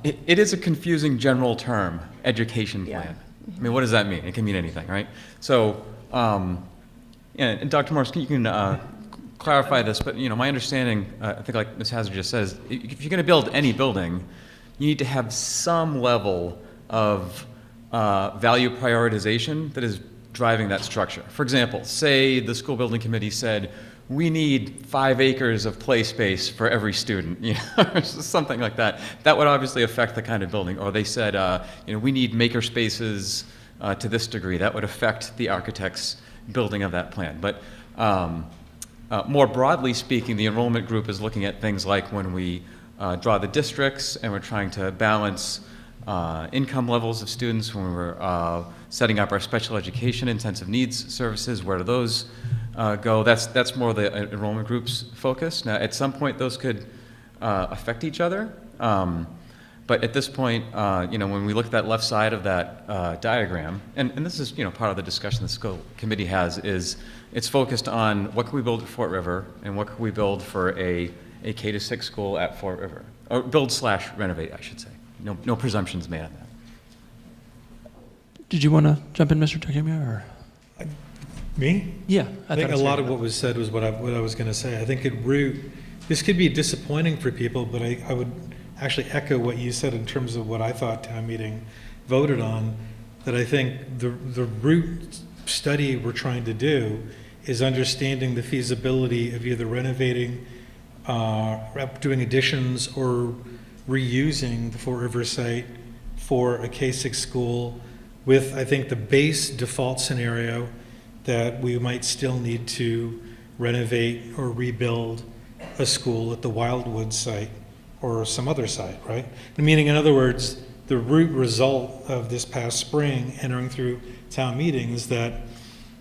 it is a confusing general term, education plan. I mean, what does that mean? It can mean anything, right? So, and Dr. Morris, you can clarify this, but my understanding, I think like Ms. Hazard just says, if you're going to build any building, you need to have some level of value prioritization that is driving that structure. For example, say the school building committee said, we need 5 acres of play space for every student, something like that. That would obviously affect the kind of building. Or they said, we need maker spaces to this degree. That would affect the architect's building of that plan. But more broadly speaking, the enrollment group is looking at things like when we draw the districts and we're trying to balance income levels of students, when we're setting up our special education intensive needs services, where do those go? That's more the enrollment group's focus. Now, at some point, those could affect each other. But at this point, when we look at that left side of that diagram, and this is part of the discussion the school committee has, is it's focused on what can we build at Fort River and what can we build for a K-6 school at Fort River, or build/renovate, I should say. No presumptions made on that. Did you want to jump in, Mr. Takemiya, or? Me? Yeah. I think a lot of what was said was what I was going to say. I think this could be disappointing for people, but I would actually echo what you said in terms of what I thought town meeting voted on, that I think the root study we're trying to do is understanding the feasibility of either renovating, doing additions, or reusing the Fort River site for a K-6 school with, I think, the base default scenario that we might still need to renovate or rebuild a school at the Wildwood site or some other site, right? Meaning, in other words, the root result of this past spring entering through town meeting is that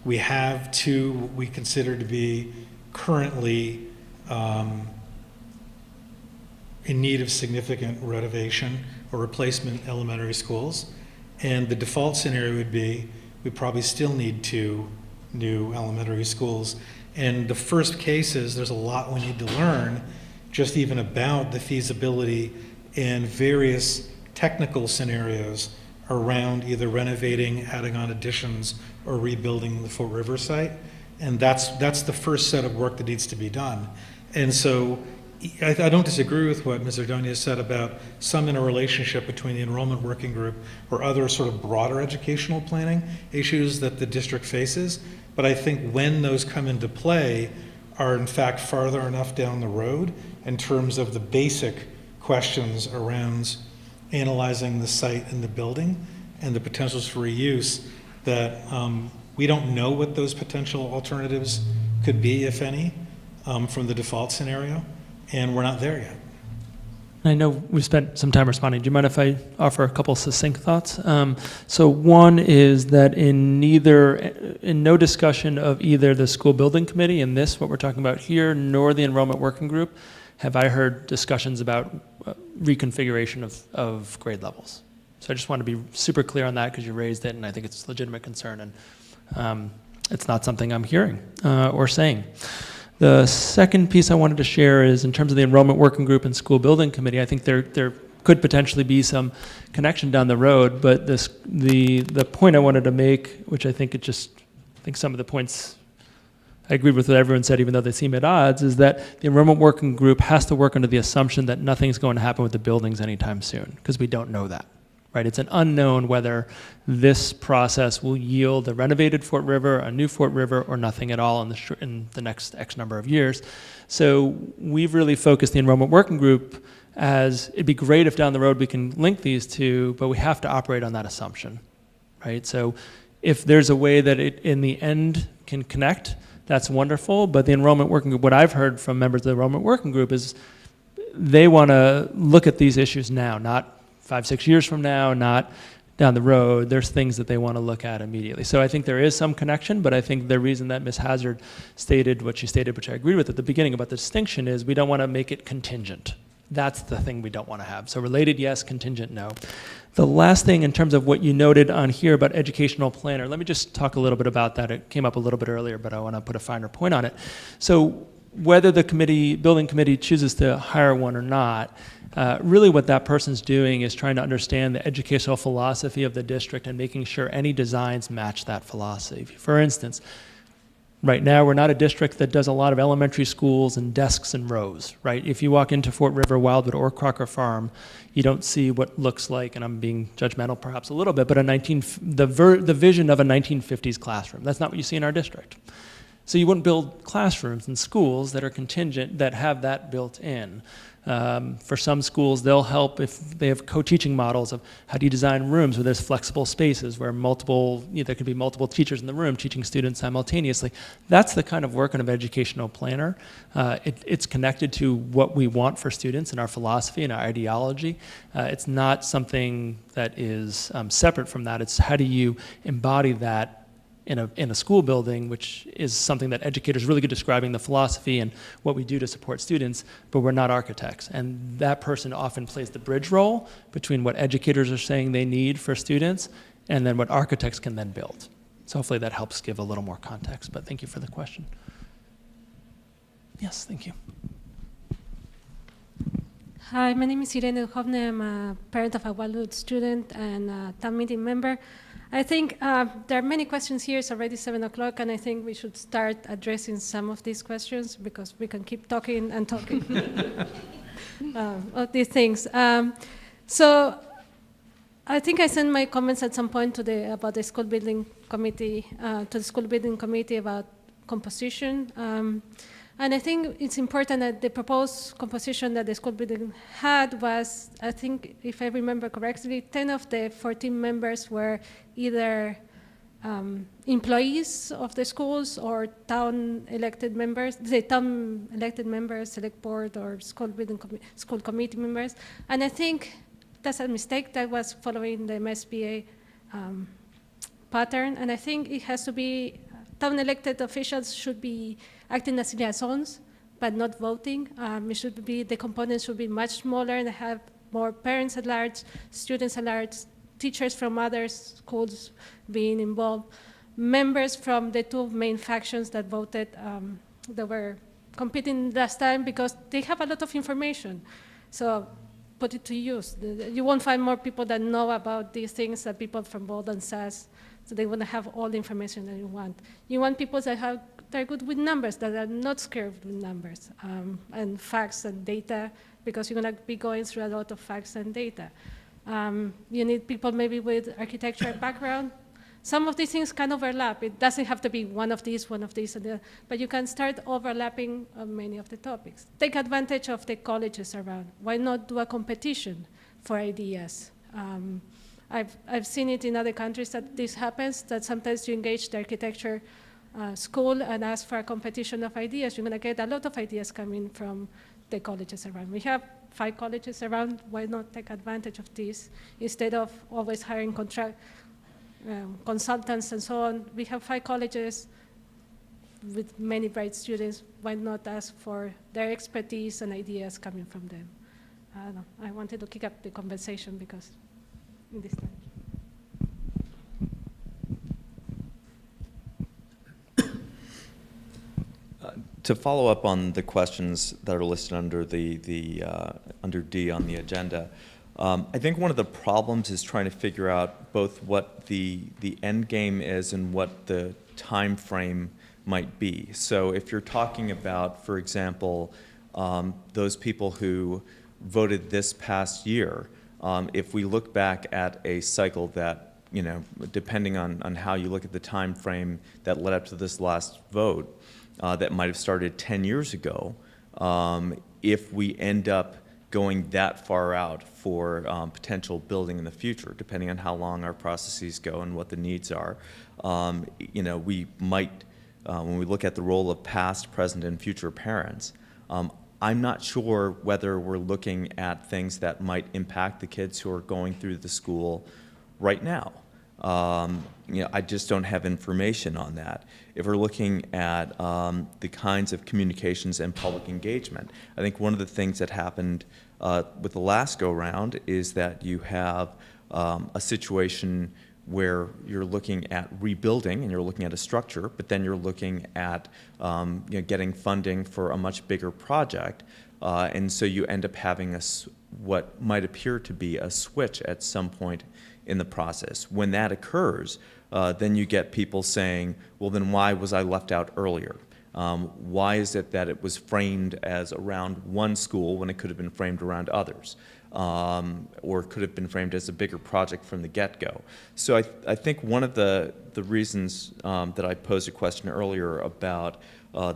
we have two what we consider to be currently in need of significant renovation or replacement elementary schools. And the default scenario would be we probably still need 2 new elementary schools. And the first case is there's a lot we need to learn just even about the feasibility and various technical scenarios around either renovating, adding on additions, or rebuilding the Fort River site. And that's the first set of work that needs to be done. And so I don't disagree with what Ms. Ardonia said about some interrelationship between the enrollment working group or other sort of broader educational planning issues that the district faces. But I think when those come into play are in fact farther enough down the road in terms of the basic questions around analyzing the site and the building and the potentials for reuse that we don't know what those potential alternatives could be, if any, from the default scenario. And we're not there yet. I know we've spent some time responding. Do you mind if I offer a couple succinct thoughts? So one is that in no discussion of either the school building committee and what we're talking about here, nor the enrollment working group, have I heard discussions about reconfiguration of grade levels. So I just want to be super clear on that because you raised it, and I think it's a legitimate concern, and it's not something I'm hearing or saying. The second piece I wanted to share is in terms of the enrollment working group and school building committee, I think there could potentially be some connection down the road, but the point I wanted to make, which I think some of the points I agree with what everyone said, even though they seem at odds, is that the enrollment working group has to work under the assumption that nothing's going to happen with the buildings anytime soon, because we don't know that. Right? It's an unknown whether this process will yield a renovated Fort River, a new Fort River, or nothing at all in the next X number of years. So we've really focused the enrollment working group as it'd be great if down the road we can link these two, but we have to operate on that assumption, right? So if there's a way that it in the end can connect, that's wonderful. But the enrollment working group, what I've heard from members of the enrollment working group is they want to look at these issues now, not 5-6 years from now, not down the road. There's things that they want to look at immediately. So I think there is some connection, but I think the reason that Ms. Hazard stated what she stated, which I agreed with at the beginning about the distinction, is we don't want to make it contingent. That's the thing we don't want to have. So related, yes, contingent, no. The last thing in terms of what you noted on here about educational planner, let me just talk a little bit about that. It came up a little bit earlier, but I want to put a finer point on it. So whether the building committee chooses to hire one or not, really what that person's doing is trying to understand the educational philosophy of the district and making sure any designs match that philosophy. For instance, right now we're not a district that does a lot of elementary schools and desks and rows, right? If you walk into Fort River, Wildwood, or Crocker Farm, you don't see what looks like, and I'm being judgmental perhaps a little bit, but the vision of a 1950s classroom. That's not what you see in our district. So you wouldn't build classrooms in schools that are contingent, that have that built in. For some schools, they'll help if they have co-teaching models of how do you design rooms where there's flexible spaces, where there could be multiple teachers in the room teaching students simultaneously. That's the kind of work of an educational planner. It's connected to what we want for students and our philosophy and our ideology. It's not something that is separate from that. It's how do you embody that in a school building, which is something that educators are really good describing the philosophy and what we do to support students, but we're not architects. And that person often plays the bridge role between what educators are saying they need for students and then what architects can then build. So hopefully that helps give a little more context, but thank you for the question. Yes, thank you. Hi, my name is Irene Duhovne. I'm a parent of a Wildwood student and a town meeting member. I think there are many questions here. It's already 7 o'clock, and I think we should start addressing some of these questions because we can keep talking and talking of these things. So I think I sent my comments at some point about the school building committee, to the school building committee about composition. And I think it's important that the proposed composition that the school building had was, I think, if I remember correctly, 10 of the 14 members were either employees of the schools or town elected members, select board or school committee members. And I think that's a mistake. That was following the MSBA pattern. And I think it has to be, town elected officials should be acting as liaisons, but not voting. The components should be much smaller and have more parents at large, students at large, teachers from other schools being involved, members from the two main factions that voted, that were competing last time because they have a lot of information. So put it to use. You won't find more people that know about these things than people from Bogle and SAS. So they want to have all the information that you want. You want people that they're good with numbers, that are not scared with numbers, and facts and data, because you're going to be going through a lot of facts and data. You need people maybe with architecture background. Some of these things can overlap. It doesn't have to be one of these, but you can start overlapping on many of the topics. Take advantage of the colleges around. Why not do a competition for ideas? I've seen it in other countries that this happens, that sometimes you engage the architecture school and ask for a competition of ideas. You're going to get a lot of ideas coming from the colleges around. We have 5 colleges around. Why not take advantage of this instead of always hiring consultants and so on? We have 5 colleges with many bright students. Why not ask for their expertise and ideas coming from them? I don't know. I wanted to kick up the conversation because in this time. To follow up on the questions that are listed under under D on the agenda, I think one of the problems is trying to figure out both what the end game is and what the time frame might be. So if you're talking about, for example, those people who voted this past year, if we look back at a cycle that, depending on how you look at the time frame that led up to this last vote, that might have started 10 years ago, if we end up going that far out for potential building in the future, depending on how long our processes go and what the needs are, we might, when we look at the role of past, present, and future parents, I'm not sure whether we're looking at things that might impact the kids who are going through the school right now. I just don't have information on that. If we're looking at the kinds of communications and public engagement, I think one of the things that happened with the last go-round is that you have a situation where you're looking at rebuilding and you're looking at a structure, but then you're looking at getting funding for a much bigger project, and so you end up having what might appear to be a switch at some point in the process. When that occurs, then you get people saying, well, then why was I left out earlier? Why is it that it was framed as around one school when it could have been framed around others? Or could have been framed as a bigger project from the get-go. So I think one of the reasons that I posed a question earlier about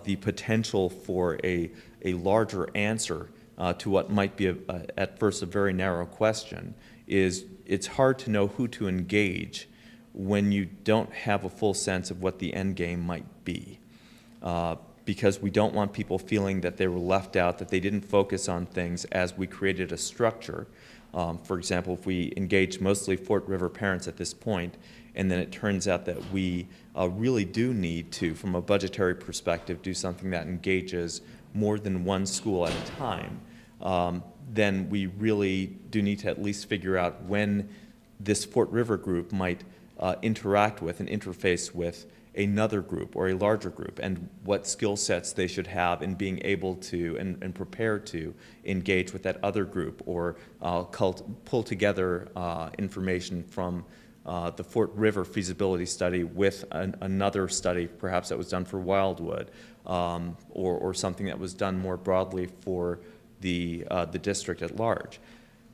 the potential for a larger answer to what might be at first a very narrow question is it's hard to know who to engage when you don't have a full sense of what the end game might be. Because we don't want people feeling that they were left out, that they didn't focus on things as we created a structure. For example, if we engage mostly Fort River parents at this point, and then it turns out that we really do need to, from a budgetary perspective, do something that engages more than one school at a time, then we really do need to at least figure out when this Fort River group might interact with and interface with another group or a larger group, and what skill sets they should have in being able to and prepared to engage with that other group, or pull together information from the Fort River feasibility study with another study perhaps that was done for Wildwood, or something that was done more broadly for the district at large.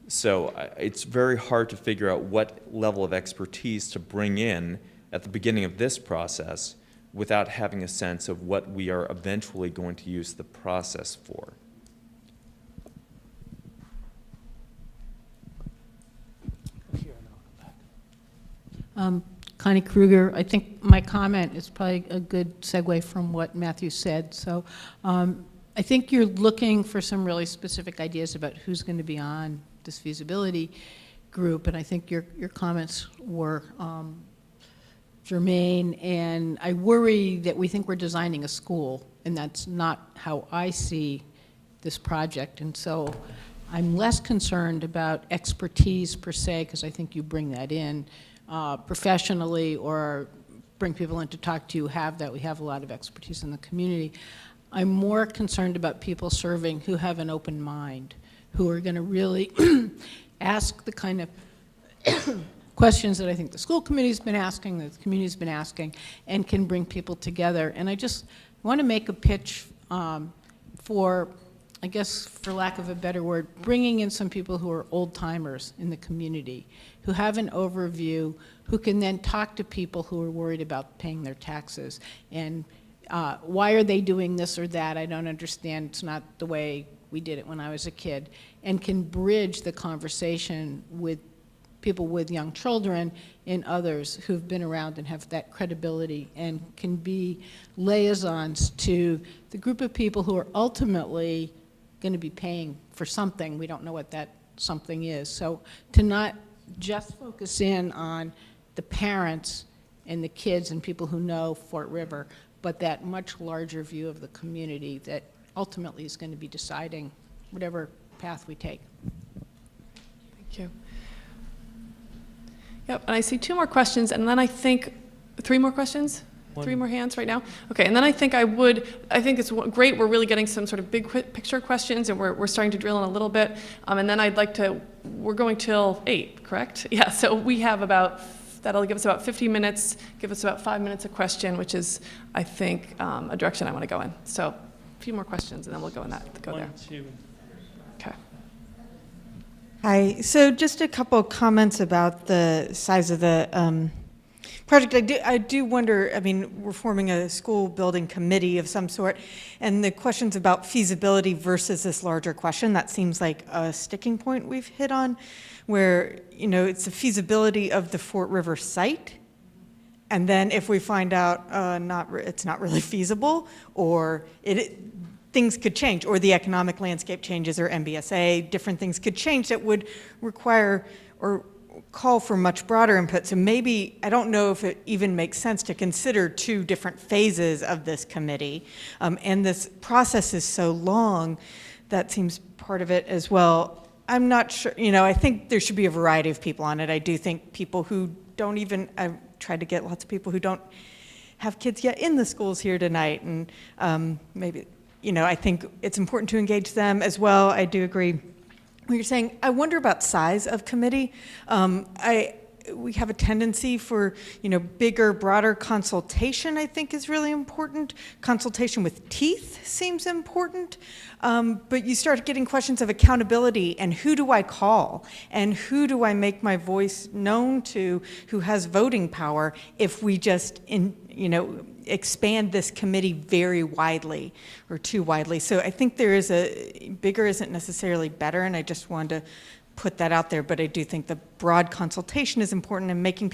So it's very hard to figure out what level of expertise to bring in at the beginning of this process without having a sense of what we are eventually going to use the process for. Connie Kruger, I think my comment is probably a good segue from what Matthew said. So I think you're looking for some really specific ideas about who's going to be on this feasibility group, and I think your comments were germane, and I worry that we think we're designing a school, and that's not how I see this project. And so I'm less concerned about expertise per se, because I think you bring that in professionally, or bring people in to talk to you, have that. We have a lot of expertise in the community. I'm more concerned about people serving who have an open mind, who are going to really ask the kind of questions that I think the school committee's been asking, that the community's been asking, and can bring people together. And I just want to make a pitch for, I guess, for lack of a better word, bringing in some people who are old-timers in the community, who have an overview, who can then talk to people who are worried about paying their taxes. And why are they doing this or that? I don't understand. It's not the way we did it when I was a kid. And can bridge the conversation with people with young children and others who've been around and have that credibility, and can be liaisons to the group of people who are ultimately going to be paying for something. We don't know what that something is. So to not just focus in on the parents and the kids and people who know Fort River, but that much larger view of the community that ultimately is going to be deciding whatever path we take. Thank you. Yep, and I see 2 more questions, and then I think 3 more questions? Three more hands right now? Okay, and then I think it's great, we're really getting some sort of big picture questions, and we're starting to drill in a little bit. And then we're going till 8, correct? Yeah, so we have that'll give us about 50 minutes, give us about 5 minutes a question, which is, I think, a direction I want to go in. So a few more questions, and then we'll go there. 1, 2. Okay. Hi, so just a couple of comments about the size of the project. I do wonder, I mean, we're forming a school building committee of some sort, and the questions about feasibility versus this larger question, that seems like a sticking point we've hit on, where, it's the feasibility of the Fort River site, and then if we find out it's not really feasible, or things could change, or the economic landscape changes, or MBSA, different things could change that would require or call for much broader input. So maybe, I don't know if it even makes sense to consider 2 different phases of this committee. And this process is so long, that seems part of it as well. I'm not sure, I think there should be a variety of people on it. I do think people who don't even, I've tried to get lots of people who don't have kids yet in the schools here tonight, and maybe, I think it's important to engage them as well. I do agree what you're saying. I wonder about size of committee. We have a tendency for, bigger, broader consultation, I think, is really important. Consultation with teeth seems important. But you start getting questions of accountability, and who do I call? And who do I make my voice known to, who has voting power, if we just, expand this committee very widely or too widely. So I think bigger isn't necessarily better, and I just wanted to put that out there, but I do think the broad consultation is important, and making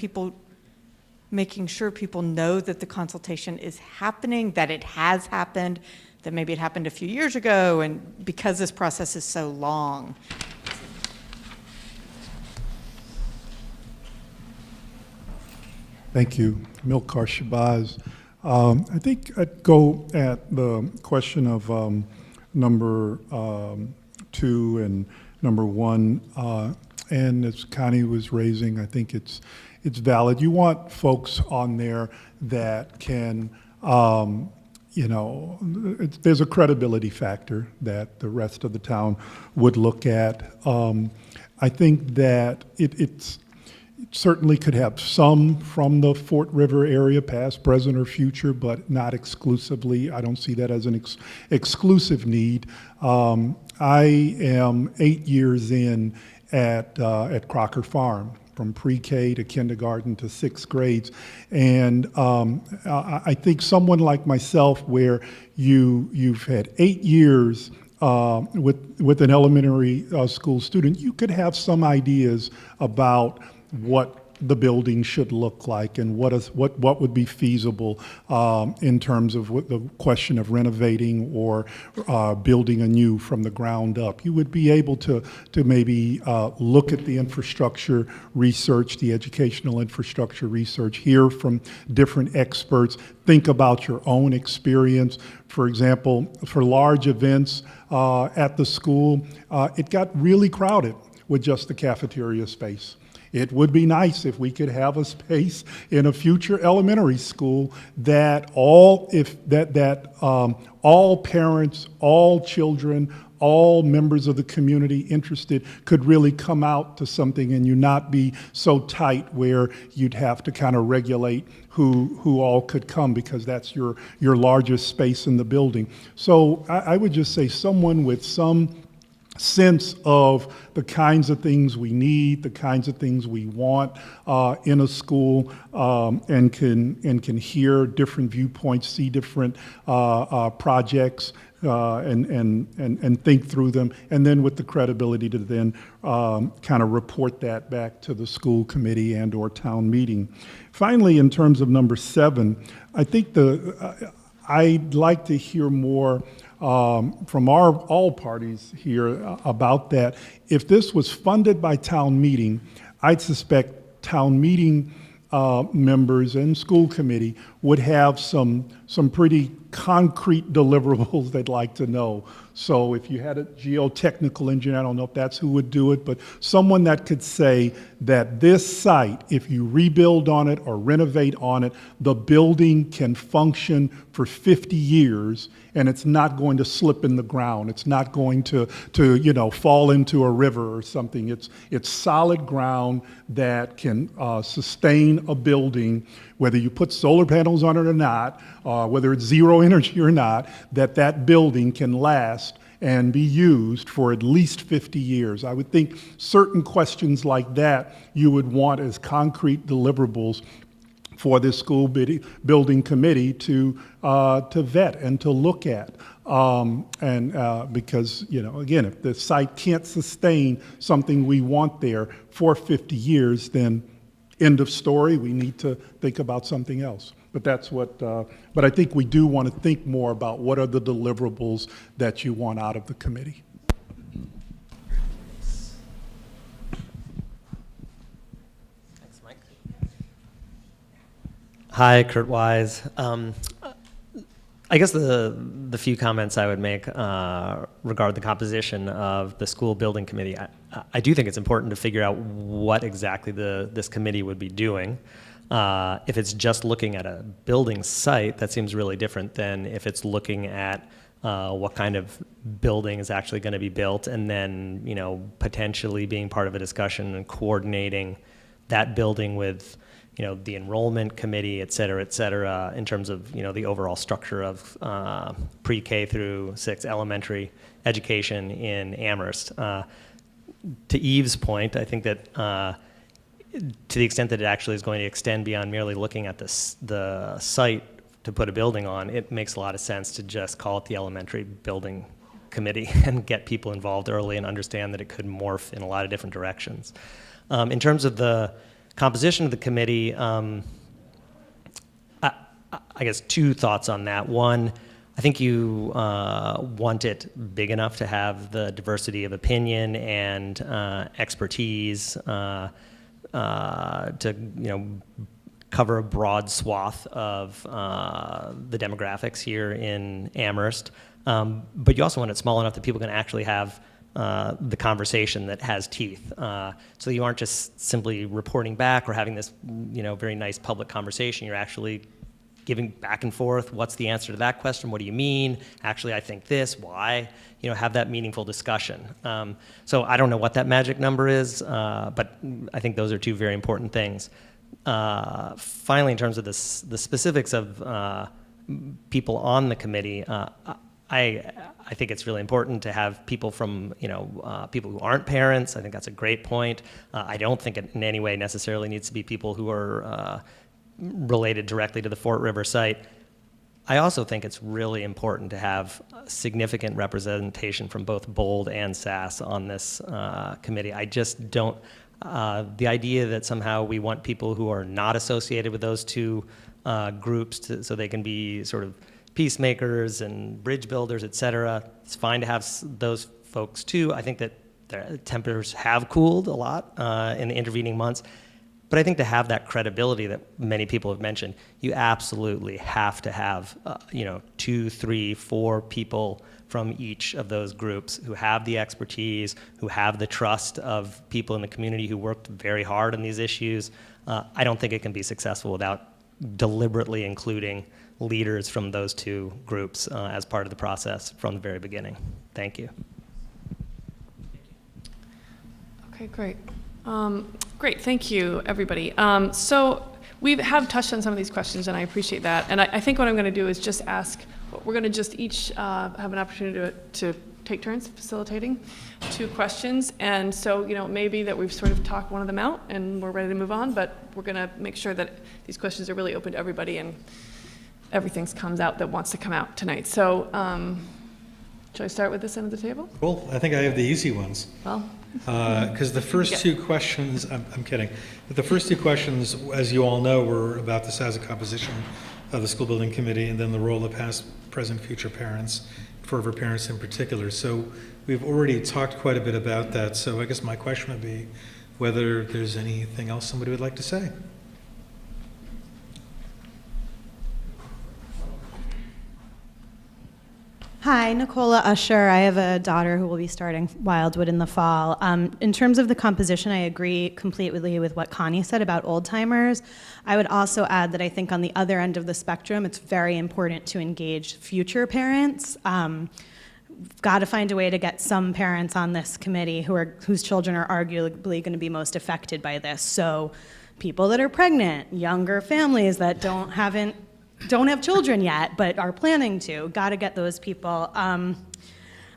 sure people know that the consultation is happening, that it has happened, that maybe it happened a few years ago, and because this process is so long. Thank you. Milkar Shabazz. I think I'd go at the question of number 2 and number 1, and as Connie was raising, I think it's valid. You want folks on there that can, there's a credibility factor that the rest of the town would look at. I think that it certainly could have some from the Fort River area, past, present, or future, but not exclusively. I don't see that as an exclusive need. I am 8 years in at Crocker Farm, from pre-K to kindergarten to 6th grades. And I think someone like myself, where you've had 8 years with an elementary school student, you could have some ideas about what the building should look like and what would be feasible in terms of the question of renovating or building anew from the ground up. You would be able to maybe look at the infrastructure research, the educational infrastructure research, hear from different experts, think about your own experience. For example, for large events at the school, it got really crowded with just the cafeteria space. It would be nice if we could have a space in a future elementary school that all parents, all children, all members of the community interested could really come out to something, and you not be so tight where you'd have to kind of regulate who all could come, because that's your largest space in the building. So I would just say someone with some sense of the kinds of things we need, the kinds of things we want in a school, and can hear different viewpoints, see different projects, and think through them, and then with the credibility to then kind of report that back to the school committee and or town meeting. Finally, in terms of number 7, I think I'd like to hear more from all parties here about that. If this was funded by town meeting, I'd suspect town meeting members and school committee would have some pretty concrete deliverables they'd like to know. So if you had a geotechnical engineer, I don't know if that's who would do it, but someone that could say that this site, if you rebuild on it or renovate on it, the building can function for 50 years and it's not going to slip in the ground. It's not going to fall into a river or something. It's solid ground that can sustain a building, whether you put solar panels on it or not, whether it's zero energy or not, that building can last and be used for at least 50 years. I would think certain questions like that you would want as concrete deliverables for this school building committee to vet and to look at. Because, again, if the site can't sustain something we want there for 50 years, then end of story, we need to think about something else. But that's what, but I think we do want to think more about what are the deliverables that you want out of the committee. Thanks, Mike. Hi, Kurt Wise. I guess the few comments I would make regard the composition of the school building committee. I do think it's important to figure out what exactly this committee would be doing. If it's just looking at a building site, that seems really different than if it's looking at what kind of building is actually going to be built, and then potentially being part of a discussion and coordinating that building with the enrollment committee, et cetera, in terms of the overall structure of pre-K through 6 elementary education in Amherst. To Eve's point, I think that to the extent that it actually is going to extend beyond merely looking at the site to put a building on, it makes a lot of sense to just call it the elementary building committee and get people involved early and understand that it could morph in a lot of different directions. In terms of the composition of the committee, I guess 2 thoughts on that. One, I think you want it big enough to have the diversity of opinion and expertise to cover a broad swath of the demographics here in Amherst. But you also want it small enough that people can actually have the conversation that has teeth. So you aren't just simply reporting back or having this very nice public conversation. You're actually giving back and forth. What's the answer to that question? What do you mean? Actually, I think this. Why? Have that meaningful discussion. So I don't know what that magic number is, but I think those are 2 very important things. Finally, in terms of the specifics of people on the committee, I think it's really important to have people from, people who aren't parents. I think that's a great point. I don't think it in any way necessarily needs to be people who are related directly to the Fort River site. I also think it's really important to have significant representation from both Bold and SAS on this committee. I just don't, the idea that somehow we want people who are not associated with those 2 groups so they can be sort of peacemakers and bridge builders, et cetera. It's fine to have those folks too. I think that the temperatures have cooled a lot in the intervening months. But I think to have that credibility that many people have mentioned, you absolutely have to have 2, 3, 4 people from each of those groups who have the expertise, who have the trust of people in the community who worked very hard on these issues. I don't think it can be successful without deliberately including leaders from those 2 groups as part of the process from the very beginning. Thank you. Okay, great. Great, thank you, everybody. So we have touched on some of these questions, and I appreciate that. And I think what I'm going to do is just ask, we're going to just each have an opportunity to take turns facilitating 2 questions. And so, maybe that we've sort of talked one of them out and we're ready to move on, but we're going to make sure that these questions are really open to everybody and everything comes out that wants to come out tonight. So, shall I start with this end of the table? Cool. I think I have the easy ones. Well, because the first 2 questions, I'm kidding, but the first 2 questions, as you all know, were about the size and composition of the school building committee and then the role of past, present, future parents, Fort River parents in particular. So we've already talked quite a bit about that. So I guess my question would be whether there's anything else somebody would like to say. Hi, Nicola Usher. I have a daughter who will be starting Wildwood in the fall. In terms of the composition, I agree completely with what Connie said about old timers. I would also add that I think on the other end of the spectrum, it's very important to engage future parents. Got to find a way to get some parents on this committee whose children are arguably going to be most affected by this. So people that are pregnant, younger families that don't have children yet, but are planning to. Got to get those people. I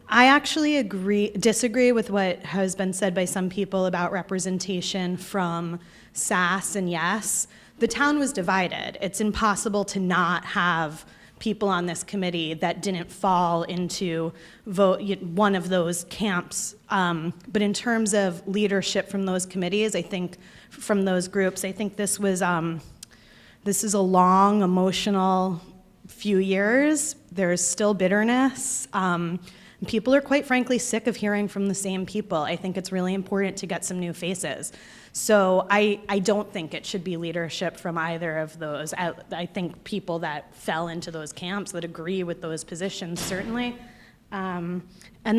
actually disagree with what has been said by some people about representation from SAS and YES. The town was divided. It's impossible to not have people on this committee that didn't fall into one of those camps. But in terms of leadership from those committees, I think from those groups, I think this is a long, emotional few years. There's still bitterness. People are quite frankly sick of hearing from the same people. I think it's really important to get some new faces. So I don't think it should be leadership from either of those. I think people that fell into those camps that agree with those positions, certainly. And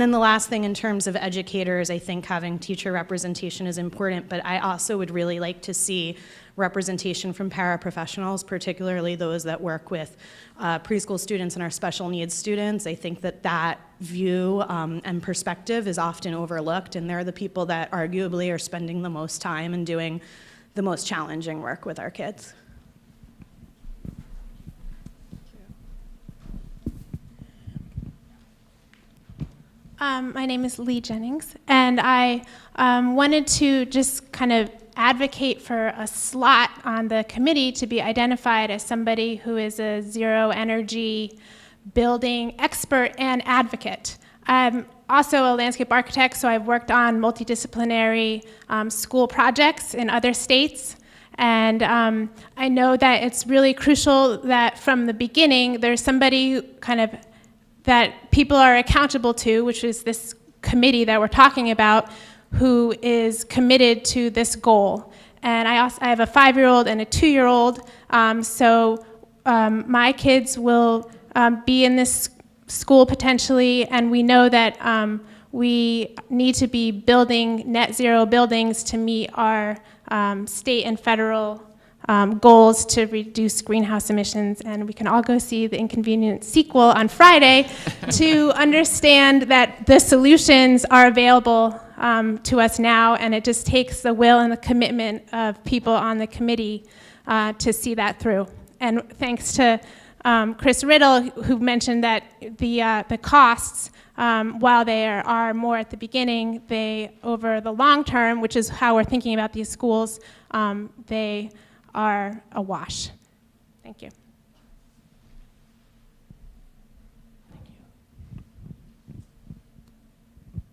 then the last thing in terms of educators, I think having teacher representation is important, but I also would really like to see representation from paraprofessionals, particularly those that work with preschool students and our special needs students. I think that view and perspective is often overlooked, and they're the people that arguably are spending the most time and doing the most challenging work with our kids. My name is Lee Jennings, and I wanted to just kind of advocate for a slot on the committee to be identified as somebody who is a zero energy building expert and advocate. I'm also a landscape architect, so I've worked on multidisciplinary school projects in other states. And I know that it's really crucial that from the beginning, there's somebody who that people are accountable to, which is this committee that we're talking about, who is committed to this goal. And I have a 5-year-old and a 2-year-old, so my kids will be in this school potentially, and we know that we need to be building net zero buildings to meet our state and federal goals to reduce greenhouse emissions, and we can all go see The Inconvenient sequel on Friday to understand that the solutions are available to us now, and it just takes the will and the commitment of people on the committee to see that through. And thanks to Chris Riddle, who mentioned that the costs, while they are more at the beginning, they, over the long term, which is how we're thinking about these schools, they are a wash. Thank you.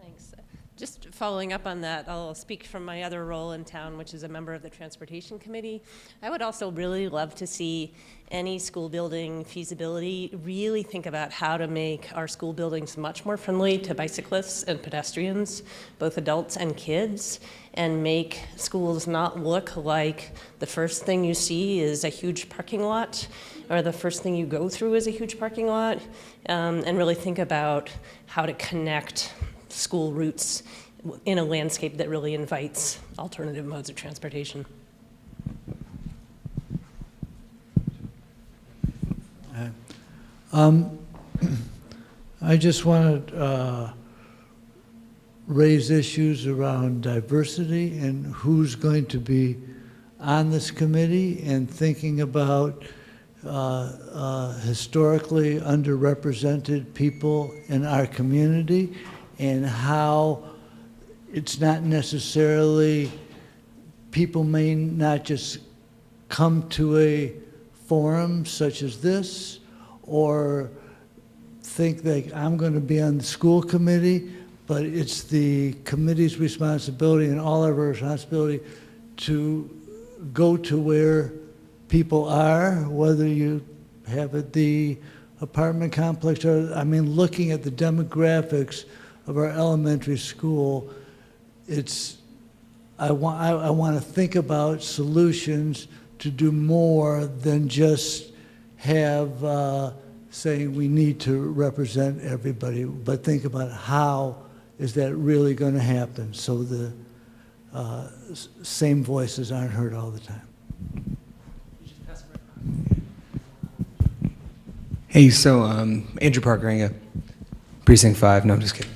Thanks. Just following up on that, I'll speak from my other role in town, which is a member of the Transportation Committee. I would also really love to see any school building feasibility really think about how to make our school buildings much more friendly to bicyclists and pedestrians, both adults and kids, and make schools not look like the first thing you see is a huge parking lot, or the first thing you go through is a huge parking lot, and really think about how to connect school routes in a landscape that really invites alternative modes of transportation. I just want to raise issues around diversity and who's going to be on this committee, and thinking about historically underrepresented people in our community, and how it's not necessarily, people may not just come to a forum such as this or think that I'm going to be on the school committee, but it's the committee's responsibility and all of our responsibility to go to where people are, whether you have at the apartment complex or, I mean, looking at the demographics of our elementary school, I want to think about solutions to do more than just have saying we need to represent everybody, but think about how is that really going to happen so the same voices aren't heard all the time. Hey, so Andrew Parker, Precinct 5. No, I'm just kidding.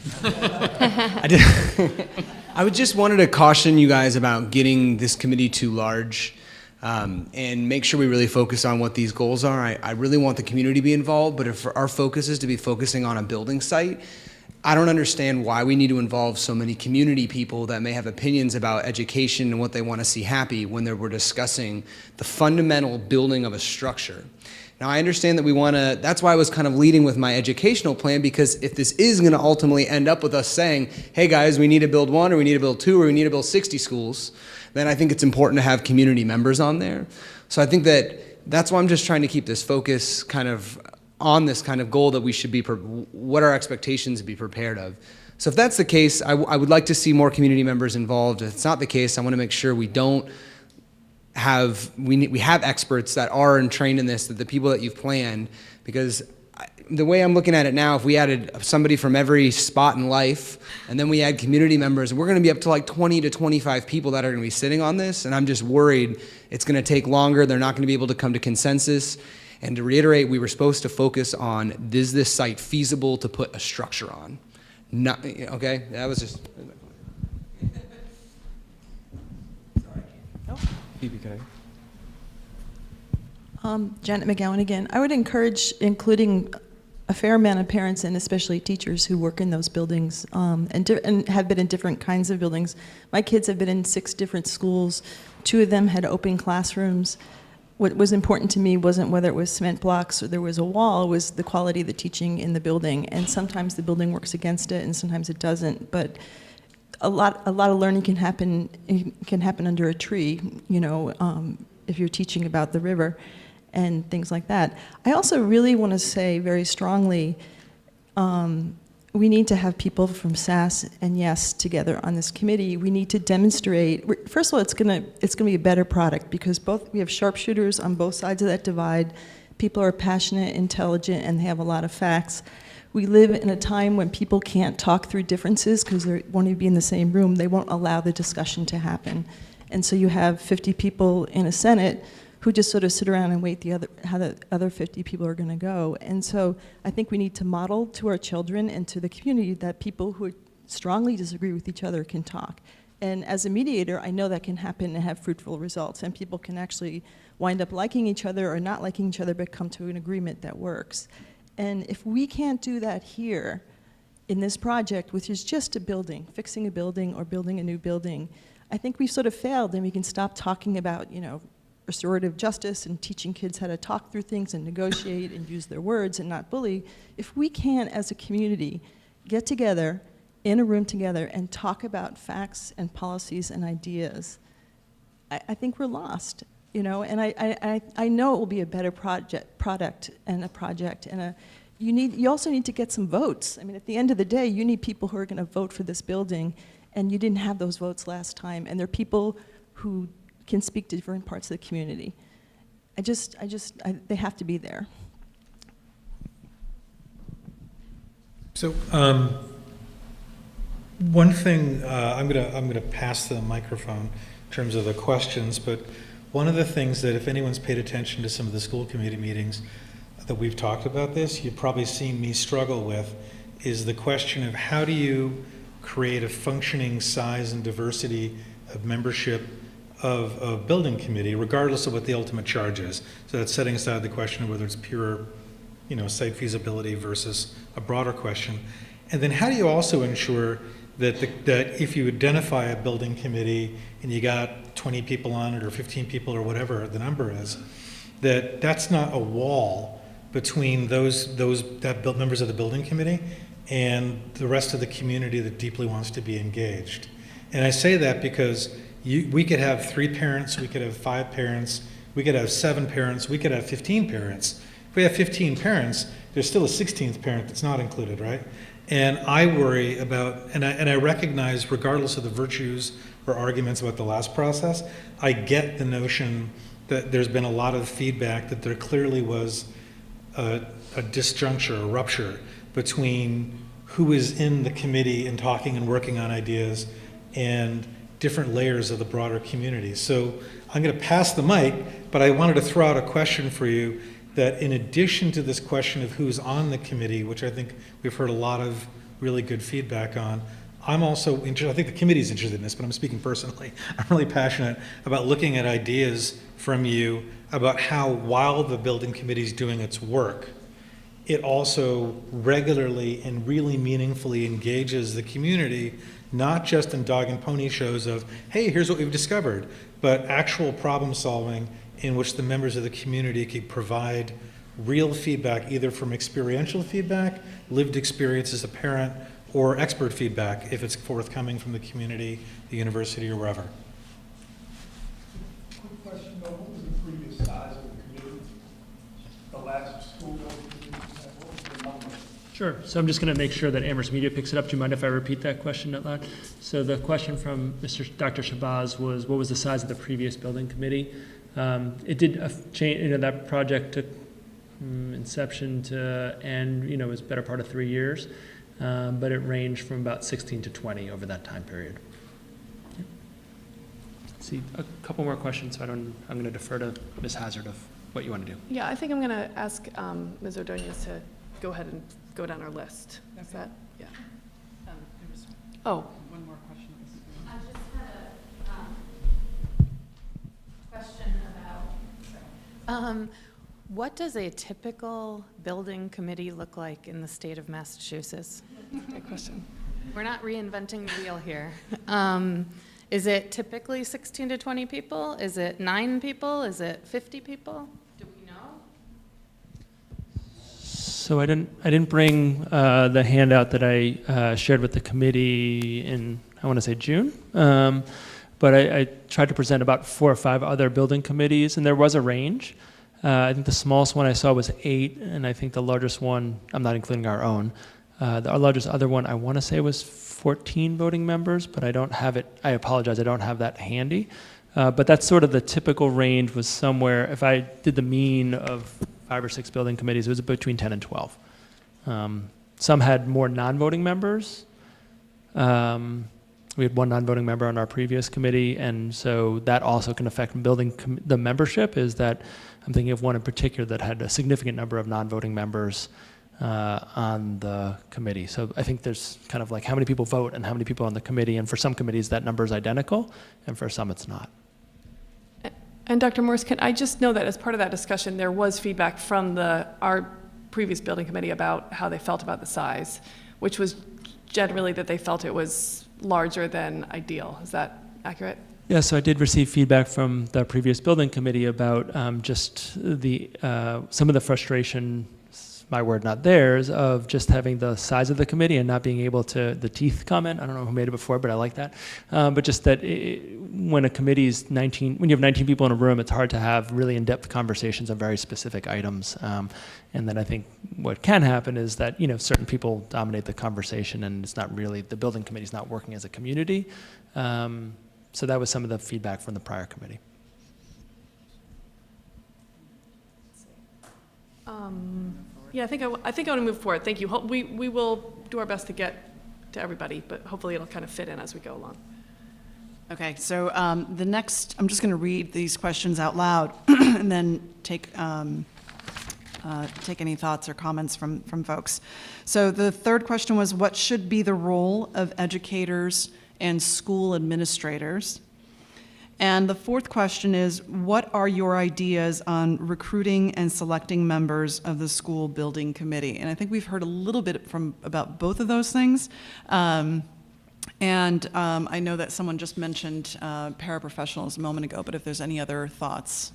I would just wanted to caution you guys about getting this committee too large and make sure we really focus on what these goals are. I really want the community to be involved, but if our focus is to be focusing on a building site, I don't understand why we need to involve so many community people that may have opinions about education and what they want to see happy when we're discussing the fundamental building of a structure. Now, I understand that we want to, that's why I was kind of leading with my educational plan, because if this is going to ultimately end up with us saying, hey guys, we need to build 1, or we need to build 2, or we need to build 60 schools, then I think it's important to have community members on there. So I think that's why I'm just trying to keep this focus kind of on this kind of goal that we should be, what our expectations be prepared of. So if that's the case, I would like to see more community members involved. If it's not the case, I want to make sure we don't have, we have experts that are trained in this, that the people that you've planned, because the way I'm looking at it now, if we added somebody from every spot in life, and then we add community members, we're going to be up to like 20 to 25 people that are going to be sitting on this, and I'm just worried it's going to take longer, they're not going to be able to come to consensus. And to reiterate, we were supposed to focus on, is this site feasible to put a structure on? Not, okay, that was just... Janet McGowan again. I would encourage including a fair amount of parents and especially teachers who work in those buildings and have been in different kinds of buildings. My kids have been in 6 different schools. 2 of them had open classrooms. What was important to me wasn't whether it was cement blocks or there was a wall, it was the quality of the teaching in the building. And sometimes the building works against it and sometimes it doesn't. But a lot of learning can happen under a tree, you know, if you're teaching about the river and things like that. I also really want to say very strongly, we need to have people from SAS and YES together on this committee. We need to demonstrate, first of all, it's gonna be a better product because we have sharpshooters on both sides of that divide. People are passionate, intelligent, and they have a lot of facts. We live in a time when people can't talk through differences because they won't even be in the same room. They won't allow the discussion to happen. And so you have 50 people in a Senate who just sort of sit around and wait how the other 50 people are going to go. And so I think we need to model to our children and to the community that people who strongly disagree with each other can talk. And as a mediator, I know that can happen and have fruitful results, and people can actually wind up liking each other or not liking each other, but come to an agreement that works. And if we can't do that here in this project, which is just a building, fixing a building or building a new building, I think we've sort of failed, and we can stop talking about, you know, restorative justice and teaching kids how to talk through things and negotiate and use their words and not bully. If we can, as a community, get together in a room together and talk about facts and policies and ideas, I think we're lost, you know. And I know it will be a better product, and you also need to get some votes. I mean, at the end of the day, you need people who are going to vote for this building, and you didn't have those votes last time. And they're people who can speak to different parts of the community. They have to be there. So one thing, I'm gonna pass the microphone in terms of the questions, but one of the things that if anyone's paid attention to some of the school committee meetings that we've talked about this, you've probably seen me struggle with, is the question of how do you create a functioning size and diversity of membership of a building committee, regardless of what the ultimate charge is. So that's setting aside the question of whether it's pure, you know, site feasibility versus a broader question. And then how do you also ensure that that if you identify a building committee and you got 20 people on it or 15 people or whatever the number is, that's not a wall between those members of the building committee and the rest of the community that deeply wants to be engaged. And I say that because we could have 3 parents, we could have 5 parents, we could have 7 parents, we could have 15 parents. If we have 15 parents, there's still a 16th parent that's not included, right? And I worry about, and I recognize, regardless of the virtues or arguments about the last process, I get the notion that there's been a lot of feedback that there clearly was a disjuncture, a rupture between who is in the committee and talking and working on ideas and different layers of the broader community. So I'm going to pass the mic, but I wanted to throw out a question for you that in addition to this question of who's on the committee, which I think we've heard a lot of really good feedback on, I'm also interested, I think the committee's interested in this, but I'm speaking personally. I'm really passionate about looking at ideas from you about how, while the building committee's doing its work, it also regularly and really meaningfully engages the community, not just in dog and pony shows of, hey, here's what we've discovered, but actual problem solving in which the members of the community could provide real feedback, either from experiential feedback, lived experience as a parent, or expert feedback if it's forthcoming from the community, the university, or wherever. Quick question though, what was the previous size of the committee? The last school building committee, what was the number? Sure. So I'm just going to make sure that Amherst Media picks it up. Do you mind if I repeat that question out loud? So the question from Dr. Shabazz was, what was the size of the previous building committee? It did change. That project took inception to end. It was better part of 3 years, but it ranged from about 16 to 20 over that time period. Yeah. Let's see, a couple more questions. So I'm going to defer to Ms. Hazard of what you want to do. Yeah, I think I'm going to ask Ms. Ordonez to go ahead and go down our list. Is that, yeah. Oh. One more question. I just had a question about, what does a typical building committee look like in the state of Massachusetts? Good question. We're not reinventing the wheel here. Is it typically 16 to 20 people? Is it 9 people? Is it 50 people? Do we know? So I didn't bring the handout that I shared with the committee in, I want to say June, but I tried to present about 4 or 5 other building committees, and there was a range. I think the smallest one I saw was 8, and I think the largest one, I'm not including our own, our largest other one I want to say was 14 voting members, but I don't have it, I apologize, I don't have that handy. But that's sort of the typical range, was somewhere, if I did the mean of 5 or 6 building committees, it was between 10 and 12. Some had more non-voting members. We had 1 non-voting member on our previous committee, and so that also can affect building the membership. Is that I'm thinking of one in particular that had a significant number of non-voting members on the committee. So I think there's kind of like how many people vote and how many people on the committee, and for some committees that number is identical, and for some it's not. And Dr. Morse, can I just know that as part of that discussion, there was feedback from our previous building committee about how they felt about the size, which was generally that they felt it was larger than ideal. Is that accurate? Yeah, so I did receive feedback from the previous building committee about just the some of the frustration, my word, not theirs, of just having the size of the committee and not being able to, the teeth comment, I don't know who made it before, but I like that. But just that when a committee is 19, when you have 19 people in a room, it's hard to have really in-depth conversations on very specific items. And then I think what can happen is that, certain people dominate the conversation, and it's not really, the building committee is not working as a community. So that was some of the feedback from the prior committee. Yeah, I think I want to move forward. Thank you. We will do our best to get to everybody, but hopefully it'll kind of fit in as we go along. Okay, so the next, I'm just going to read these questions out loud and then take any thoughts or comments from folks. So the third question was, what should be the role of educators and school administrators? And the fourth question is, what are your ideas on recruiting and selecting members of the school building committee? And I think we've heard a little bit about both of those things. I know that someone just mentioned paraprofessionals a moment ago, but if there's any other thoughts.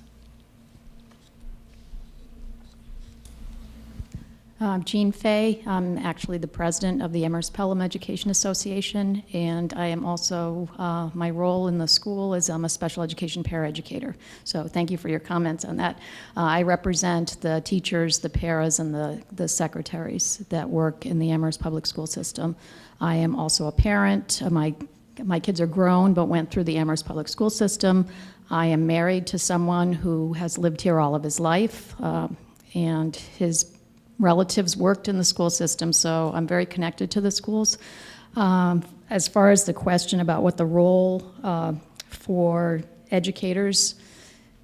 I'm Jean Fay. I'm actually the president of the Amherst Pelham Education Association, and I am also, my role in the school is I'm a special education paraeducator. So thank you for your comments on that. I represent the teachers, the paras, and the secretaries that work in the Amherst public school system. I am also a parent. My kids are grown but went through the Amherst public school system. I am married to someone who has lived here all of his life. and his relatives worked in the school system, so I'm very connected to the schools. As far as the question about what the role for educators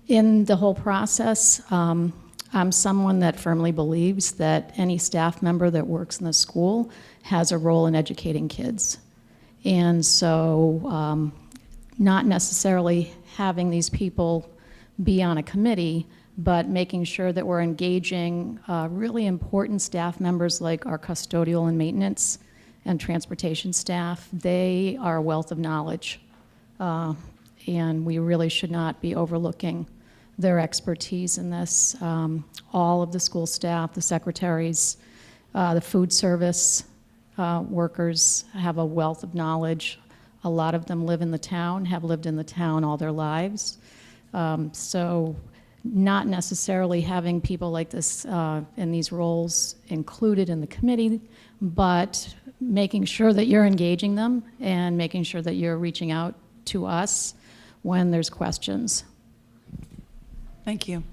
in the whole process, I'm someone that firmly believes that any staff member that works in the school has a role in educating kids. And so not necessarily having these people be on a committee, but making sure that we're engaging really important staff members like our custodial and maintenance and transportation staff. They are a wealth of knowledge, and we really should not be overlooking their expertise in this. All of the school staff, the secretaries, the food service workers have a wealth of knowledge. A lot of them live in the town, have lived in the town all their lives. So not necessarily having people like this in these roles included in the committee, but making sure that you're engaging them and making sure that you're reaching out to us when there's questions. Thank you.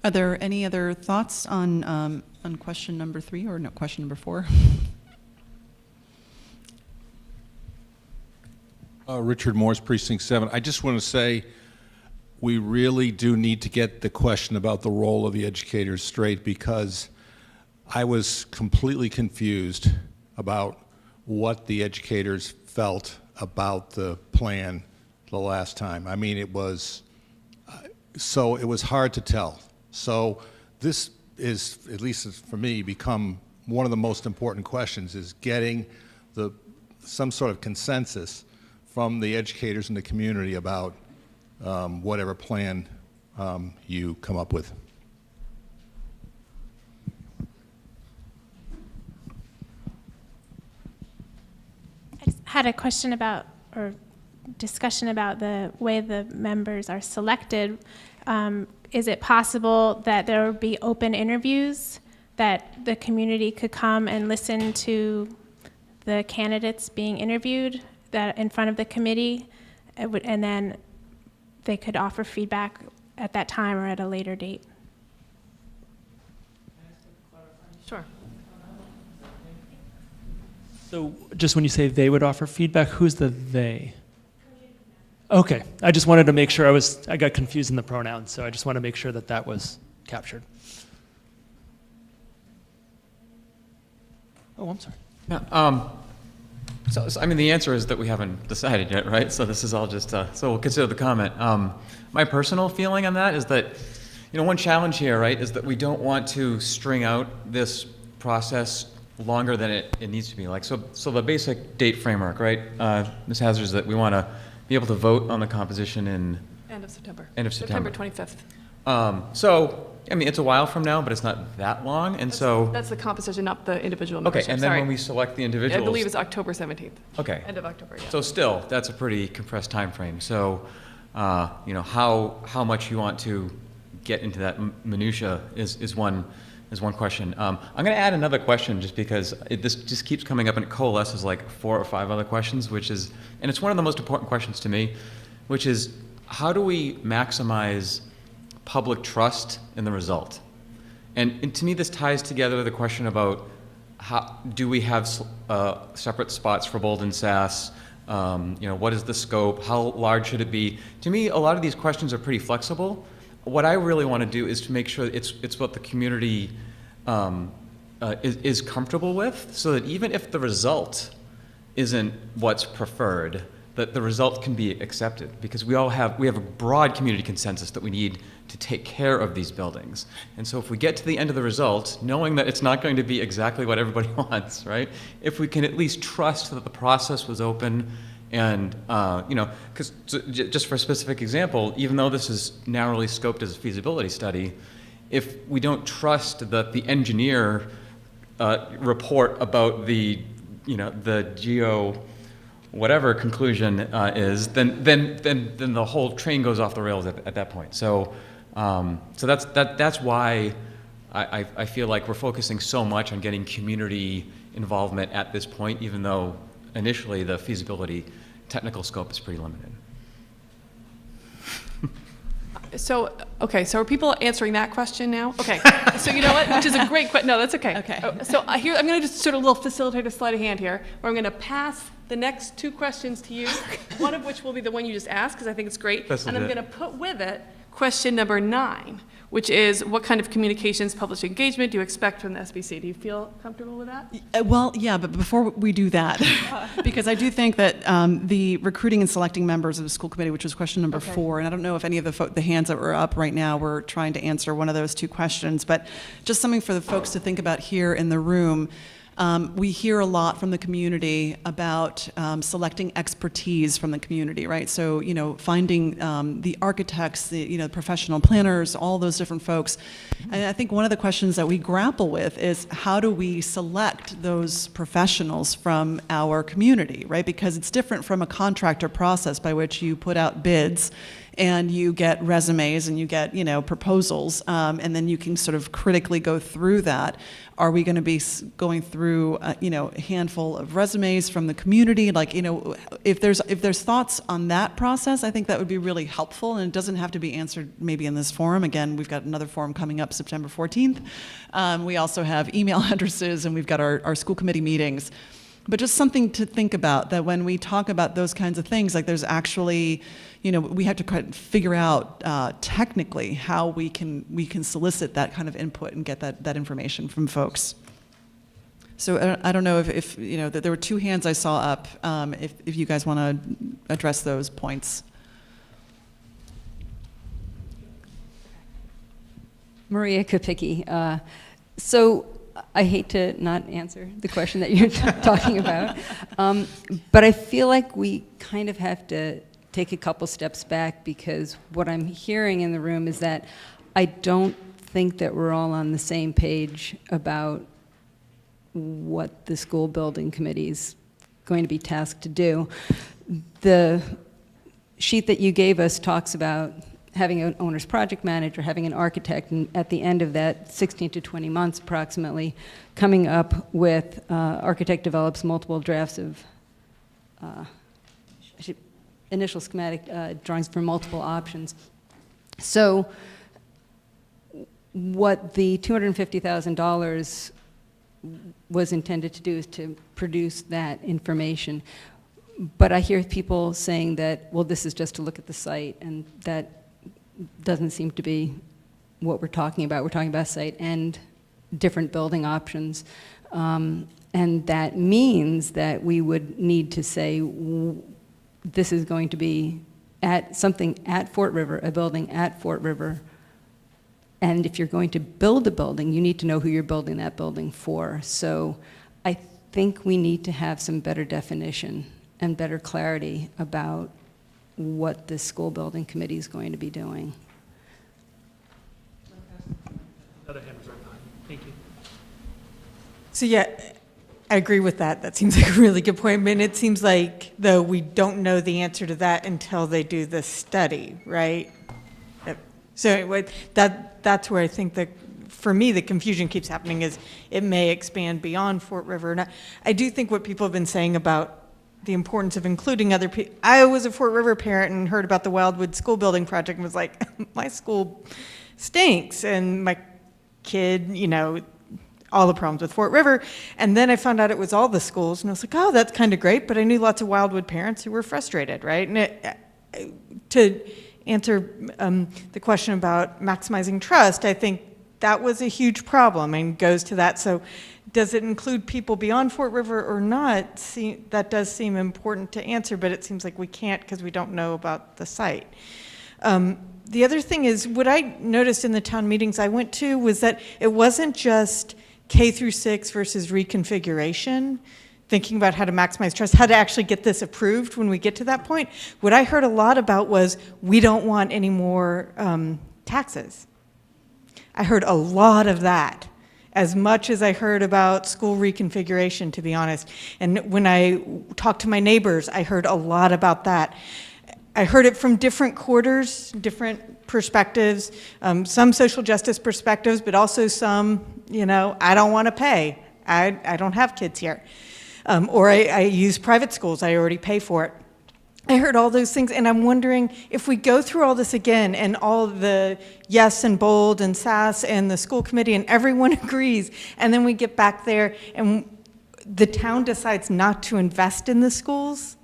Are there any other thoughts on question number 3 or no, question number 4? Richard Morse, Precinct 7. I just want to say we really do need to get the question about the role of the educators straight, because I was completely confused about what the educators felt about the plan the last time. I mean, it was hard to tell. So this is, at least for me, become one of the most important questions, is getting some sort of consensus from the educators in the community about whatever plan you come up with. I just had a question about, or discussion about the way the members are selected. Is it possible that there would be open interviews, that the community could come and listen to the candidates being interviewed that in front of the committee, and then they could offer feedback at that time or at a later date? Sure. So just when you say they would offer feedback, who's the they? Okay, I just wanted to make sure I got confused in the pronouns, so I just want to make sure that that was captured. Oh, I'm sorry. Yeah, so, I mean, the answer is that we haven't decided yet, right? So this is all just, so we'll consider the comment. My personal feeling on that is that, one challenge here, right, is that we don't want to string out this process longer than it needs to be. Like, so the basic date framework, right, Ms. Hazard, is that we want to be able to vote on the composition in End of September. End of September. September 25th. So, I mean, it's a while from now, but it's not that long, and That's the composition, not the individual Okay, membership. and then Sorry. when we select the individuals, I believe it's October 17th. Okay. End of October, yeah. So still, that's a pretty compressed time frame. So, how much you want to get into that minutia is one question. I'm going to add another question just because this just keeps coming up and it coalesces like 4 or 5 other questions, and it's one of the most important questions to me, which is how do we maximize public trust in the result? And to me, this ties together the question about how do we have separate spots for Bold and Sass? What is the scope? How large should it be? To me, a lot of these questions are pretty flexible. What I really want to do is to make sure it's what the community is comfortable with, so that even if the result isn't what's preferred, that the result can be accepted, because we have a broad community consensus that we need to take care of these buildings. And so if we get to the end of the result, knowing that it's not going to be exactly what everybody wants, right? If we can at least trust that the process was open and, because just for a specific example, even though this is narrowly scoped as a feasibility study, if we don't trust that the engineer report about the geo whatever conclusion is, then the whole train goes off the rails at that point. So that's why I feel like we're focusing so much on getting community involvement at this point, even though initially the feasibility technical scope is pretty limited. So, okay, so are people answering that question now? Okay, so you know what, which is a great question, no, that's okay. Okay. So here, I'm gonna just sort of little facilitate a sleight of hand here, where I'm gonna pass the next two questions to you, one of which will be the one you just asked, because I think it's great. That's And I'm legit. gonna put with it question number 9, which is what kind of communications, public engagement do you expect from the SBC? Do you feel comfortable with that? Well, yeah, but before we do that, because I do think that the recruiting and selecting members of the school committee, which was question number 4, and I don't know if any of the hands that were up right now were trying to answer one of those 2 questions, but just something for the folks to think about here in the room. We hear a lot from the community about selecting expertise from the community, right? So, you know, finding the architects, the professional planners, all those different folks. And I think one of the questions that we grapple with is how do we select those professionals from our community, right? Because it's different from a contractor process by which you put out bids and you get resumes and you get, proposals, and then you can sort of critically go through that. Are we going to be going through, a handful of resumes from the community? Like, if there's thoughts on that process, I think that would be really helpful, and it doesn't have to be answered maybe in this forum. Again, we've got another forum coming up September 14th. We also have email addresses, and we've got our school committee meetings. But just something to think about, that when we talk about those kinds of things, like there's actually, we have to kind of figure out technically how we can solicit that kind of input and get that information from folks. So I don't know if that there were 2 hands I saw up, if you guys want to address those points. Maria Kopicki. So I hate to not answer the question that you're talking about, but I feel like we kind of have to take a couple steps back, because what I'm hearing in the room is that I don't think that we're all on the same page about what the school building committee is going to be tasked to do. The sheet that you gave us talks about having an owner's project manager, having an architect, and at the end of that, 16 to 20 months approximately, coming up with, architect develops multiple drafts of initial schematic drawings for multiple options. So what the $250,000 was intended to do is to produce that information. But I hear people saying that, well, this is just to look at the site, and that doesn't seem to be what we're talking about. We're talking about site and different building options. And that means that we would need to say, this is going to be something at Fort River, a building at Fort River. And if you're going to build a building, you need to know who you're building that building for. So I think we need to have some better definition and better clarity about what the school building committee is going to be doing. Another hand is right behind. Thank you. So yeah, I agree with that. That seems like a really good point. I mean, it seems like, though, we don't know the answer to that until they do the study, right? So anyway, that's where I think that, for me, the confusion keeps happening, is it may expand beyond Fort River. And I do think what people have been saying about the importance of including other people. I was a Fort River parent and heard about the Wildwood School Building Project and was like, my school stinks, and my kid, all the problems with Fort River. And then I found out it was all the schools, and I was like, oh, that's kind of great. But I knew lots of Wildwood parents who were frustrated, right? And to answer the question about maximizing trust, I think that was a huge problem and goes to that. So does it include people beyond Fort River or not? That does seem important to answer, but it seems like we can't because we don't know about the site. The other thing is, what I noticed in the town meetings I went to was that it wasn't just K through 6 versus reconfiguration, thinking about how to maximize trust, how to actually get this approved when we get to that point. What I heard a lot about was, we don't want any more taxes. I heard a lot of that, as much as I heard about school reconfiguration, to be honest. And when I talked to my neighbors, I heard a lot about that. I heard it from different quarters, different perspectives, some social justice perspectives, but also some, I don't want to pay. I don't have kids here. Or I use private schools, I already pay for it. I heard all those things, and I'm wondering if we go through all this again and all the yes and bold and SAS and the school committee and everyone agrees, and then we get back there and the town decides not to invest in the schools,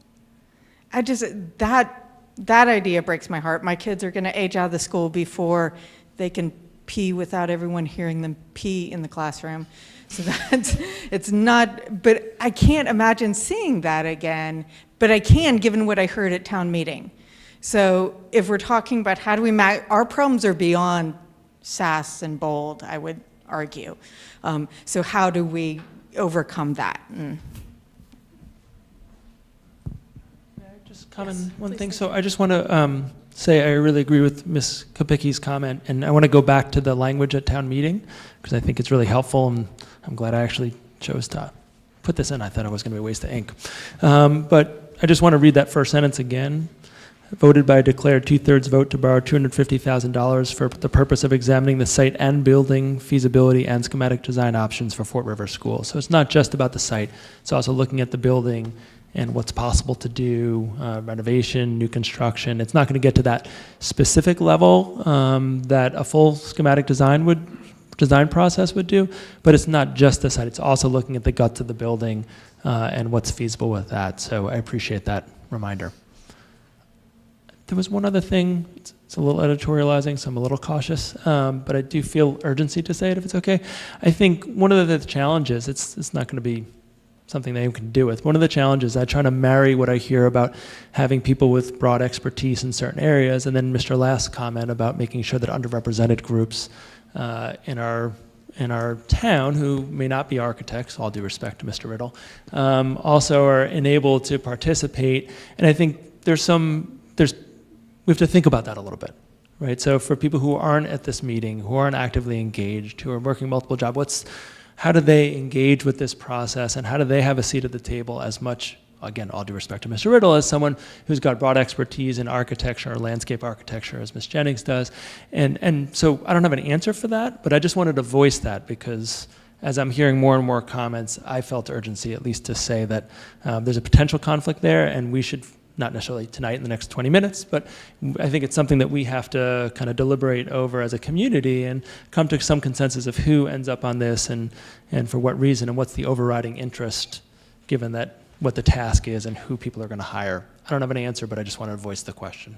that idea breaks my heart. My kids are going to age out of the school before they can pee without everyone hearing them pee in the classroom. So it's not, but I can't imagine seeing that again, but I can given what I heard at town meeting. So if we're talking about how do we, our problems are beyond SAS and bold, I would argue. So how do we overcome that? Just comment one thing. So I just want to say I really agree with Ms. Kopicki's comment, and I want to go back to the language at town meeting because I think it's really helpful, and I'm glad I actually chose to put this in. I thought it was going to be a waste of ink. But I just want to read that first sentence again. Voted by a declared 2/3 vote to borrow $250,000 for the purpose of examining the site and building feasibility and schematic design options for Fort River School. So it's not just about the site. It's also looking at the building and what's possible to do, renovation, new construction. It's not going to get to that specific level that a full schematic design process would do, but it's not just the site. It's also looking at the guts of the building and what's feasible with that. So I appreciate that reminder. There was one other thing. It's a little editorializing, so I'm a little cautious, but I do feel urgency to say it if it's okay. I think one of the challenges, it's not going to be something that anyone can do with. One of the challenges, I try to marry what I hear about having people with broad expertise in certain areas, and then Mr. Last's comment about making sure that underrepresented groups in our town, who may not be architects, all due respect to Mr. Riddle, also are enabled to participate. And I think we have to think about that a little bit, right? So for people who aren't at this meeting, who aren't actively engaged, who are working multiple jobs, how do they engage with this process, and how do they have a seat at the table as much, again, all due respect to Mr. Riddle, as someone who's got broad expertise in architecture or landscape architecture, as Ms. Jennings does. And so I don't have an answer for that, but I just wanted to voice that because as I'm hearing more and more comments, I felt urgency at least to say that there's a potential conflict there, and we should, not necessarily tonight in the next 20 minutes, but I think it's something that we have to kind of deliberate over as a community and come to some consensus of who ends up on this and for what reason and what's the overriding interest given that what the task is and who people are going to hire. I don't have an answer, but I just wanted to voice the question.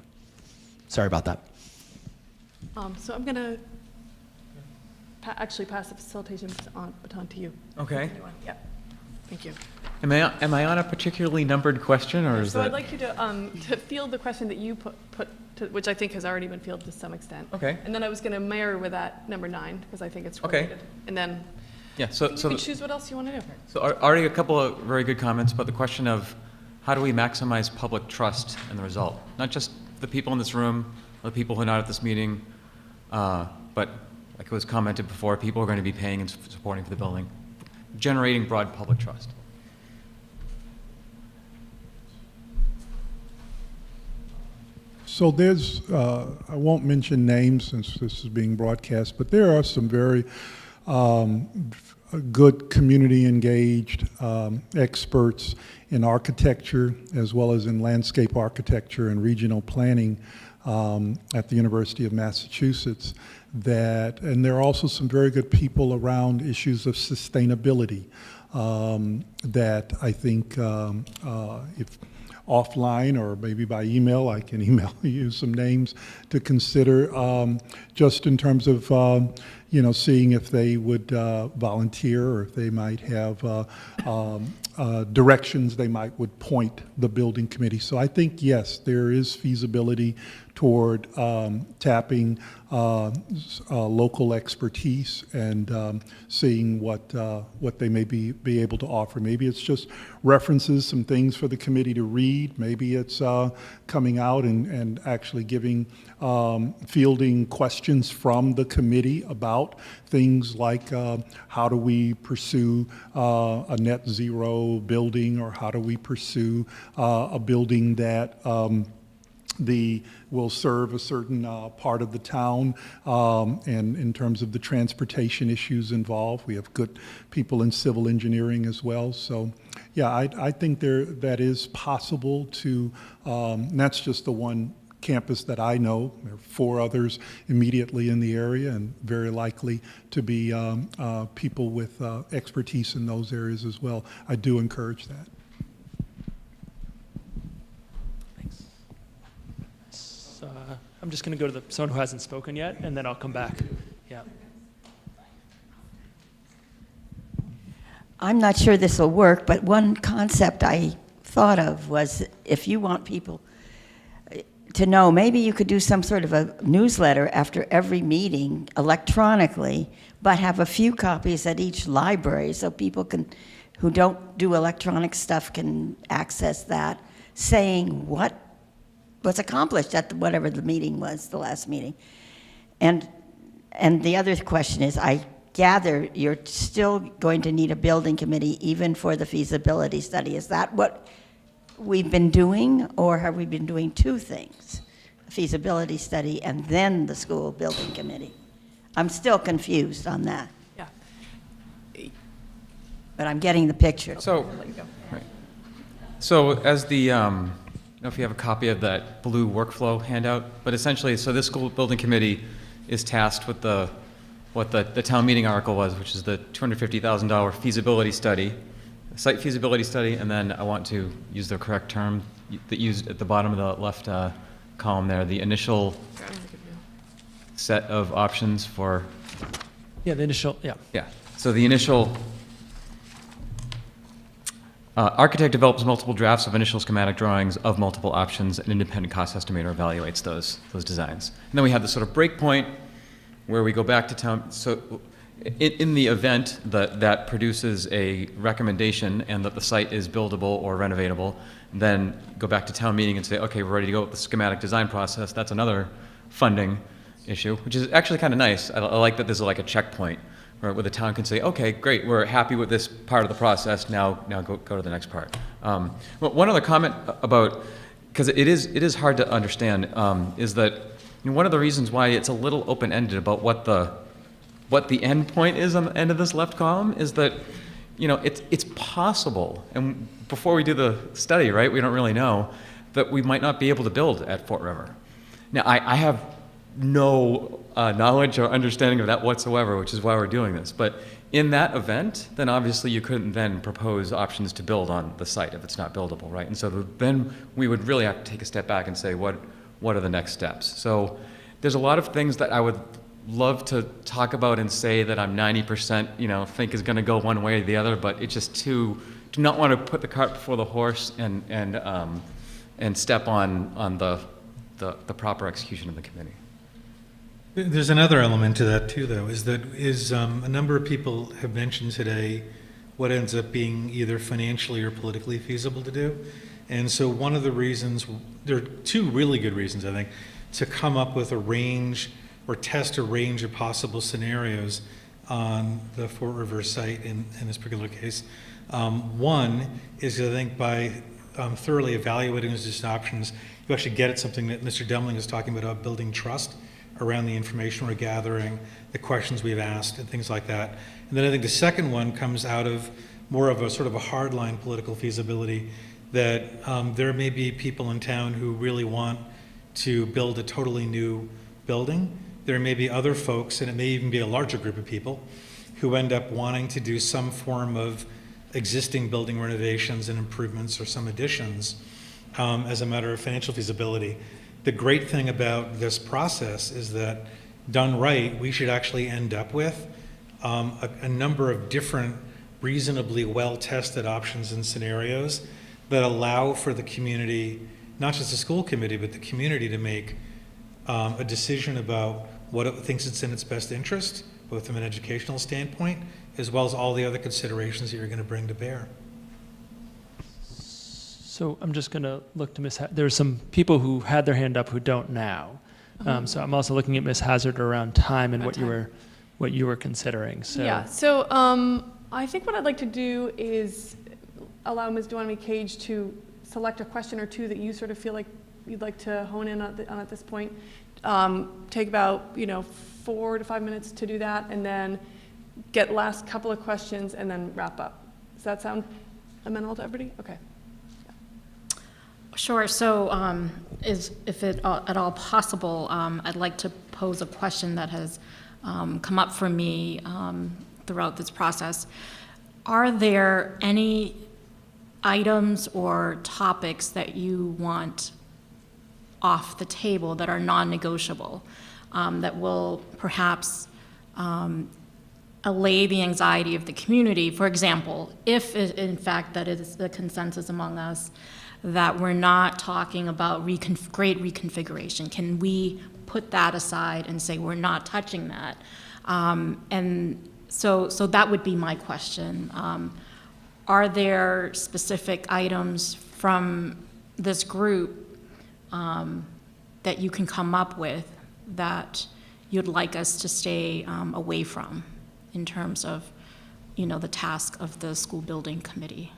Sorry about that. So I'm going to actually pass the facilitation baton to you. Okay. Yeah. Thank you. Am I on a particularly numbered question, or is so that? I'd like you to field the question that you put to, which I think has already been fielded to some extent. Okay. And then I was going to mirror with that number 9 because I think it's related. Okay. And then Yeah. So you can choose what else you want to do. So already a couple of very good comments about the question of how do we maximize public trust in the result? Not just the people in this room, or the people who are not at this meeting, but like it was commented before, people are going to be paying and supporting for the building, generating broad public trust. So there's, I won't mention names since this is being broadcast, but there are some very good community engaged experts in architecture as well as in landscape architecture and regional planning at the University of Massachusetts and there are also some very good people around issues of sustainability that I think if offline or maybe by email, I can email you some names to consider just in terms of seeing if they would volunteer or if they might have directions they would point the building committee. So I think, yes, there is feasibility toward tapping local expertise and seeing what they may be able to offer. Maybe it's just references, some things for the committee to read. Maybe it's coming out and actually giving, fielding questions from the committee about things like how do we pursue a net zero building, or how do we pursue a building that will serve a certain part of the town, and in terms of the transportation issues involved. We have good people in civil engineering as well. So, yeah, I think that is possible to, and that's just the one campus that I know. There are 4 others immediately in the area, and very likely to be people with expertise in those areas as well. I do encourage that. Thanks. So, I'm just going to go to someone who hasn't spoken yet, and then I'll come back. Yeah. I'm not sure this will work, but one concept I thought of was if you want people to know, maybe you could do some sort of a newsletter after every meeting electronically, but have a few copies at each library so people who don't do electronic stuff can access that, saying what was accomplished at whatever the meeting was, the last meeting. And the other question is, I gather you're still going to need a building committee even for the feasibility study. Is that what we've been doing, or have we been doing 2 things? A feasibility study and then the school building committee? I'm still confused on that. Yeah. But I'm getting the picture. So, right. So as the, I don't know if you have a copy of that blue workflow handout, but essentially, so this school building committee is tasked with what the town meeting article was, which is the $250,000 feasibility study, site feasibility study, and then I want to use the correct term that used at the bottom of the left column there, the initial set of options for. Yeah, the initial, yeah. Yeah, so the initial, architect develops multiple drafts of initial schematic drawings of multiple options, and independent cost estimator evaluates those designs. And then we have this sort of break point where we go back to town. So in the event that produces a recommendation and that the site is buildable or renovatable, then go back to town meeting and say, okay, we're ready to go with the schematic design process. That's another funding issue, which is actually kind of nice. I like that there's like a checkpoint where the town can say, okay, great, we're happy with this part of the process. Now go to the next part. One other comment about, because it is hard to understand, is that one of the reasons why it's a little open-ended about what the end point is on the end of this left column is that, it's possible, and before we do the study, right, we don't really know, that we might not be able to build at Fort River. Now, I have no knowledge or understanding of that whatsoever, which is why we're doing this. But in that event, then obviously you couldn't then propose options to build on the site if it's not buildable, right? And so then we would really have to take a step back and say, what are the next steps? So there's a lot of things that I would love to talk about and say that I'm 90%, think is going to go one way or the other, but it's just do not want to put the cart before the horse and step on the proper execution of the committee. There's another element to that too, though, is a number of people have mentioned today what ends up being either financially or politically feasible to do. And so one of the reasons, there are 2 really good reasons, I think, to come up with a range or test a range of possible scenarios on the Fort River site in this particular case. One is, I think, by thoroughly evaluating those different options, you actually get at something that Mr. Demling is talking about building trust around the information we're gathering, the questions we've asked, and things like that. And then I think the second one comes out of more of a sort of a hardline political feasibility, that there may be people in town who really want to build a totally new building. There may be other folks, and it may even be a larger group of people, who end up wanting to do some form of existing building renovations and improvements or some additions as a matter of financial feasibility. The great thing about this process is that, done right, we should actually end up with a number of different reasonably well-tested options and scenarios that allow for the community, not just the school committee, but the community to make a decision about what it thinks it's in its best interest, both from an educational standpoint, as well as all the other considerations that you're going to bring to bear. So I'm just going to look to there's some people who had their hand up who don't now. So I'm also looking at Ms. Hazard around time and what you were considering. So. Yeah, so I think what I'd like to do is allow Ms. Duanami Cage to select a question or 2 that you sort of feel like you'd like to hone in on at this point. Take about 4 to 5 minutes to do that, and then get last couple of questions, and then wrap up. Does that sound amenable to everybody? Okay. Sure. So, if it at all possible, I'd like to pose a question that has come up for me throughout this process. Are there any items or topics that you want off the table that are non-negotiable, that will perhaps allay the anxiety of the community? For example, if in fact that is the consensus among us that we're not talking about great reconfiguration, can we put that aside and say we're not touching that? And so that would be my question. Are there specific items from this group that you can come up with that you'd like us to stay away from in terms of, the task of the school building committee?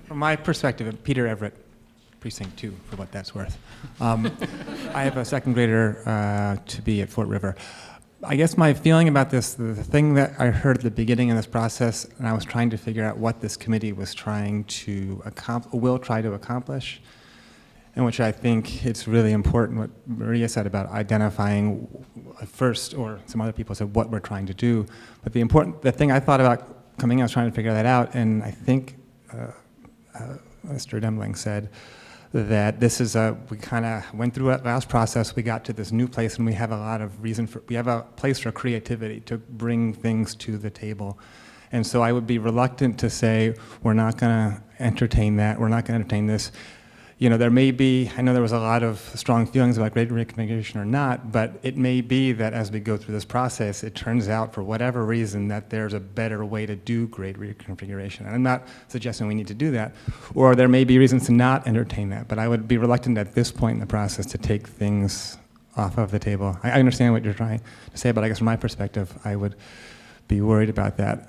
From my perspective, Peter Everett, Precinct 2, for what that's worth. I have a second grader to be at Fort River. I guess my feeling about this, the thing that I heard at the beginning of this process, and I was trying to figure out what this committee was trying to will try to accomplish, in which I think it's really important what Maria said about identifying first, or some other people said what we're trying to do. But the thing I thought about coming in, I was trying to figure that out, and I think Mr. Demling said that this is we kind of went through that last process, we got to this new place, and we have a lot of we have a place for creativity to bring things to the table. And so I would be reluctant to say, we're not going to entertain that, we're not going to entertain this. There may be, I know there was a lot of strong feelings about great reconfiguration or not, but it may be that as we go through this process, it turns out for whatever reason that there's a better way to do great reconfiguration. And I'm not suggesting we need to do that, or there may be reasons to not entertain that, but I would be reluctant at this point in the process to take things off of the table. I understand what you're trying to say, but I guess from my perspective, I would be worried about that.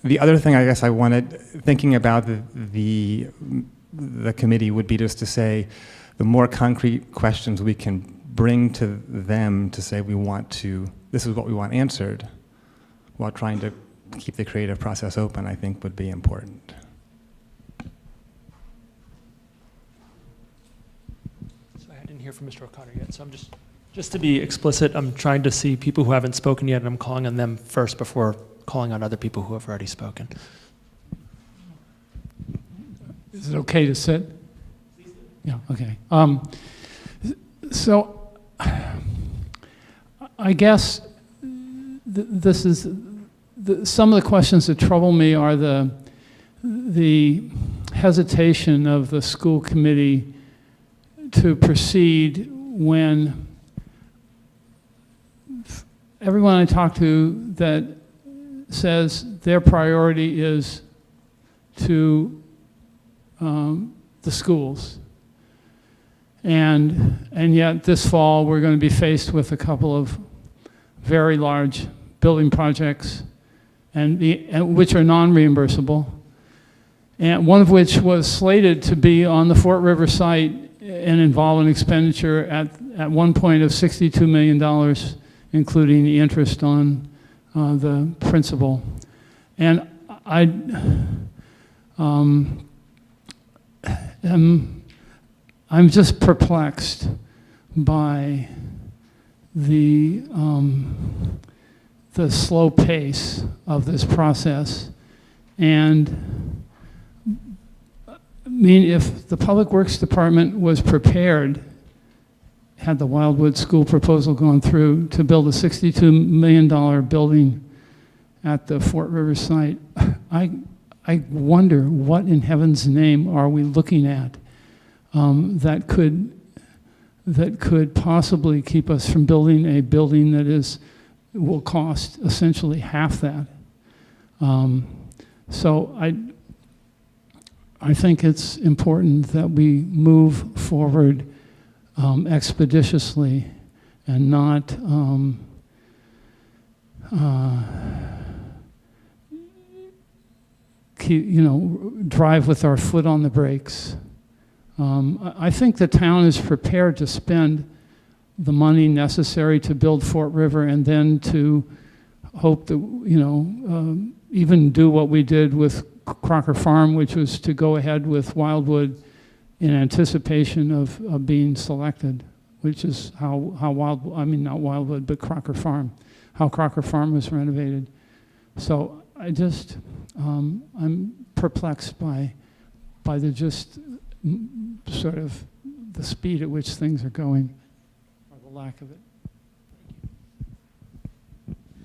The other thing I guess I wanted, thinking about the committee, would be just to say the more concrete questions we can bring to them to say this is what we want answered, while trying to keep the creative process open, I think would be important. So I didn't hear from Mr. O'Connor yet, so I'm just to be explicit, I'm trying to see people who haven't spoken yet, and I'm calling on them first before calling on other people who have already spoken. Is it okay to sit? Yeah, okay. So I guess this is some of the questions that trouble me are the hesitation of the school committee to proceed when everyone I talk to that says their priority is to the schools. And yet this fall we're going to be faced with a couple of very large building projects and which are non-reimbursable, and one of which was slated to be on the Fort River site and involve an expenditure at one point of $62 million, including the interest on the principal. And I'm just perplexed by the slow pace of this process. And I mean, if the Public Works Department was prepared, had the Wildwood School proposal gone through, to build a $62 million building at the Fort River site, I wonder what in heaven's name are we looking at that could possibly keep us from building a building that will cost essentially half that. So I think it's important that we move forward expeditiously and not drive with our foot on the brakes. I think the town is prepared to spend the money necessary to build Fort River and then to hope that, even do what we did with Crocker Farm, which was to go ahead with Wildwood in anticipation of being selected, which is how not Wildwood, but Crocker Farm, how Crocker Farm was renovated. So I just, I'm perplexed by the just sort of the speed at which things are going, or the lack of it.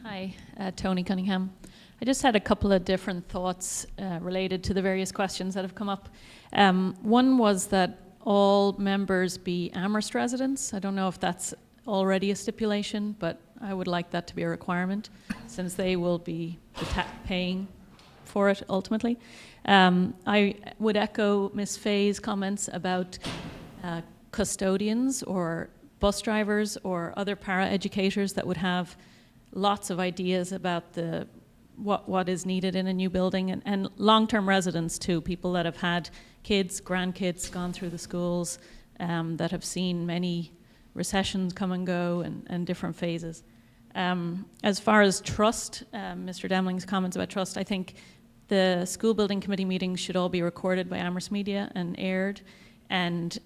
Hi, Tony Cunningham. I just had a couple of different thoughts related to the various questions that have come up. One was that all members be Amherst residents. I don't know if that's already a stipulation, but I would like that to be a requirement since they will be paying for it ultimately. I would echo Ms. Fay's comments about custodians or bus drivers or other para-educators that would have lots of ideas about what is needed in a new building, and long-term residents too, people that have had kids, grandkids, gone through the schools, that have seen many recessions come and go and different phases. As far as trust, Mr. Demling's comments about trust, I think the school building committee meetings should all be recorded by Amherst Media and aired, and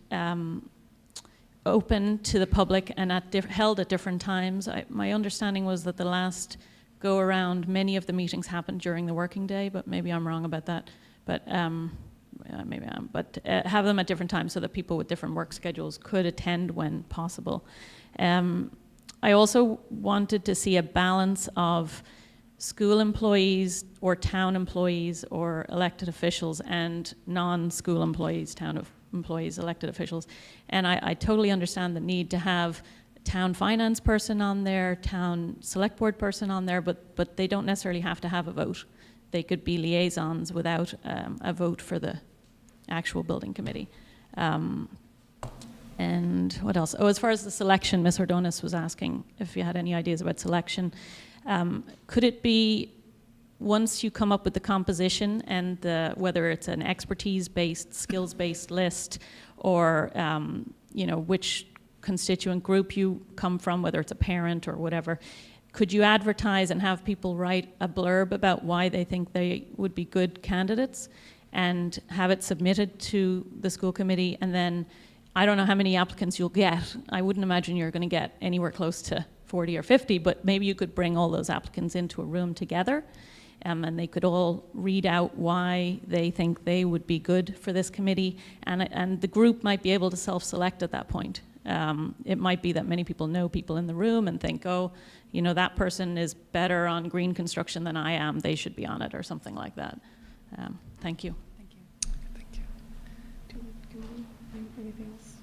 open to the public and held at different times. My understanding was that the last go around, many of the meetings happened during the working day, but maybe I'm wrong about that. But maybe I am. But have them at different times so that people with different work schedules could attend when possible. I also wanted to see a balance of school employees or town employees or elected officials and non-school employees, employees, elected officials. And I totally understand the need to have town finance person on there, town select board person on there, but they don't necessarily have to have a vote. They could be liaisons without a vote for the actual building committee. And what else? Oh, as far as the selection, Ms. Ordonis was asking if you had any ideas about selection. Could it be, once you come up with the composition and whether it's an expertise-based, skills-based list, or which constituent group you come from, whether it's a parent or whatever, could you advertise and have people write a blurb about why they think they would be good candidates and have it submitted to the school committee? And then I don't know how many applicants you'll get. I wouldn't imagine you're going to get anywhere close to 40 or 50, but maybe you could bring all those applicants into a room together, and they could all read out why they think they would be good for this committee, and the group might be able to self-select at that point. It might be that many people know people in the room and think, oh, that person is better on green construction than I am, they should be on it, or something like that. Thank you. Thank you. Thank you. Anything else?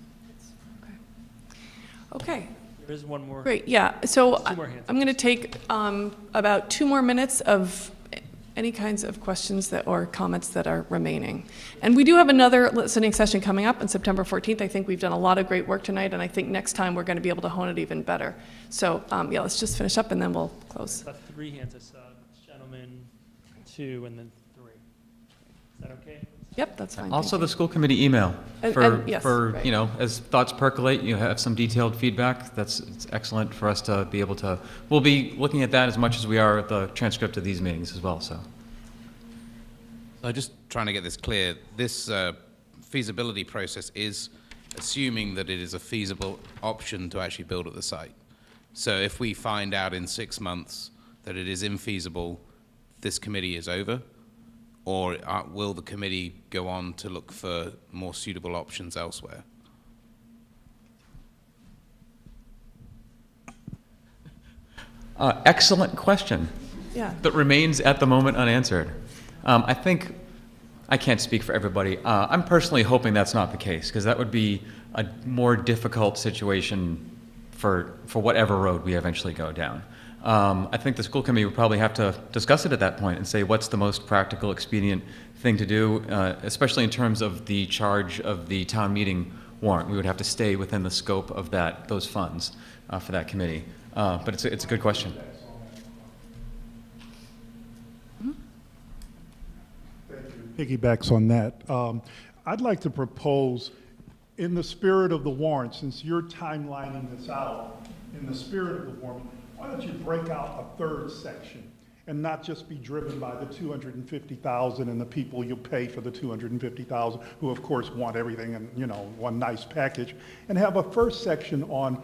Okay. There is one more. Great, yeah. So Two more hands. I'm going to take about 2 more minutes of any kinds of questions or comments that are remaining. And we do have another listening session coming up on September 14th. I think we've done a lot of great work tonight, and I think next time we're going to be able to hone it even better. So yeah, let's just finish up and then we'll close. That's 3 hands. It's gentleman, 2, and then 3. Is that okay? Yep, that's fine. Also, the school committee email Yes, right. As thoughts percolate, you have some detailed feedback. It's excellent for us to be able to. We'll be looking at that as much as we are at the transcript of these meetings as well. So, just trying to get this clear. This feasibility process is assuming that it is a feasible option to actually build at the site. So, if we find out in 6 months that it is infeasible, this committee is over. Or will the committee go on to look for more suitable options elsewhere? Excellent question. Yeah. That remains at the moment unanswered. I think, I can't speak for everybody. I'm personally hoping that's not the case, because that would be a more difficult situation for whatever road we eventually go down. I think the school committee would probably have to discuss it at that point and say what's the most practical, expedient thing to do, especially in terms of the charge of the town meeting warrant. We would have to stay within the scope of those funds for that committee. But it's a good question. Thank piggybacks on that. I'd like to propose, in the spirit of the warrant, since you're timelining this out, in the spirit of the warrant, why don't you break out a third section and not just be driven by the 250,000 and the people you pay for the 250,000, who of course want everything in, you know, one nice package, and have a first section on,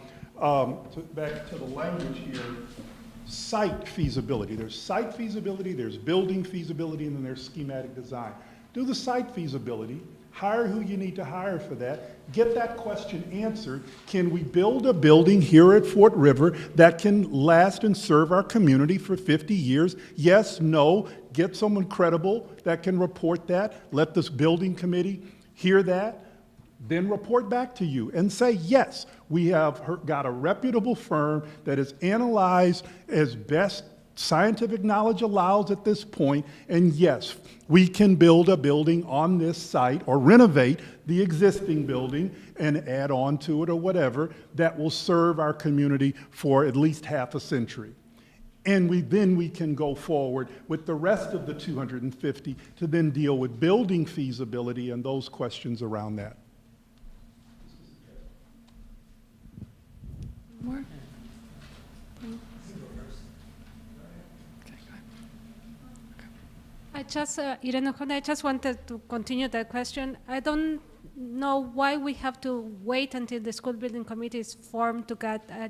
back to the language here, site feasibility. There's site feasibility, there's building feasibility, and then there's schematic design. Do the site feasibility, hire who you need to hire for that, get that question answered. Can we build a building here at Fort River that can last and serve our community for 50 years? Yes, no, get someone credible that can report that. Let this building committee hear that, then report back to you and say, yes, we have got a reputable firm that is analyzed as best scientific knowledge allows at this point, and yes, we can build a building on this site or renovate the existing building and add on to it or whatever that will serve our community for at least half a century. And then we can go forward with the rest of the 250 to then deal with building feasibility and those questions around that. More? Irene, I just wanted to continue that question. I don't know why we have to wait until the school building committee is formed to get a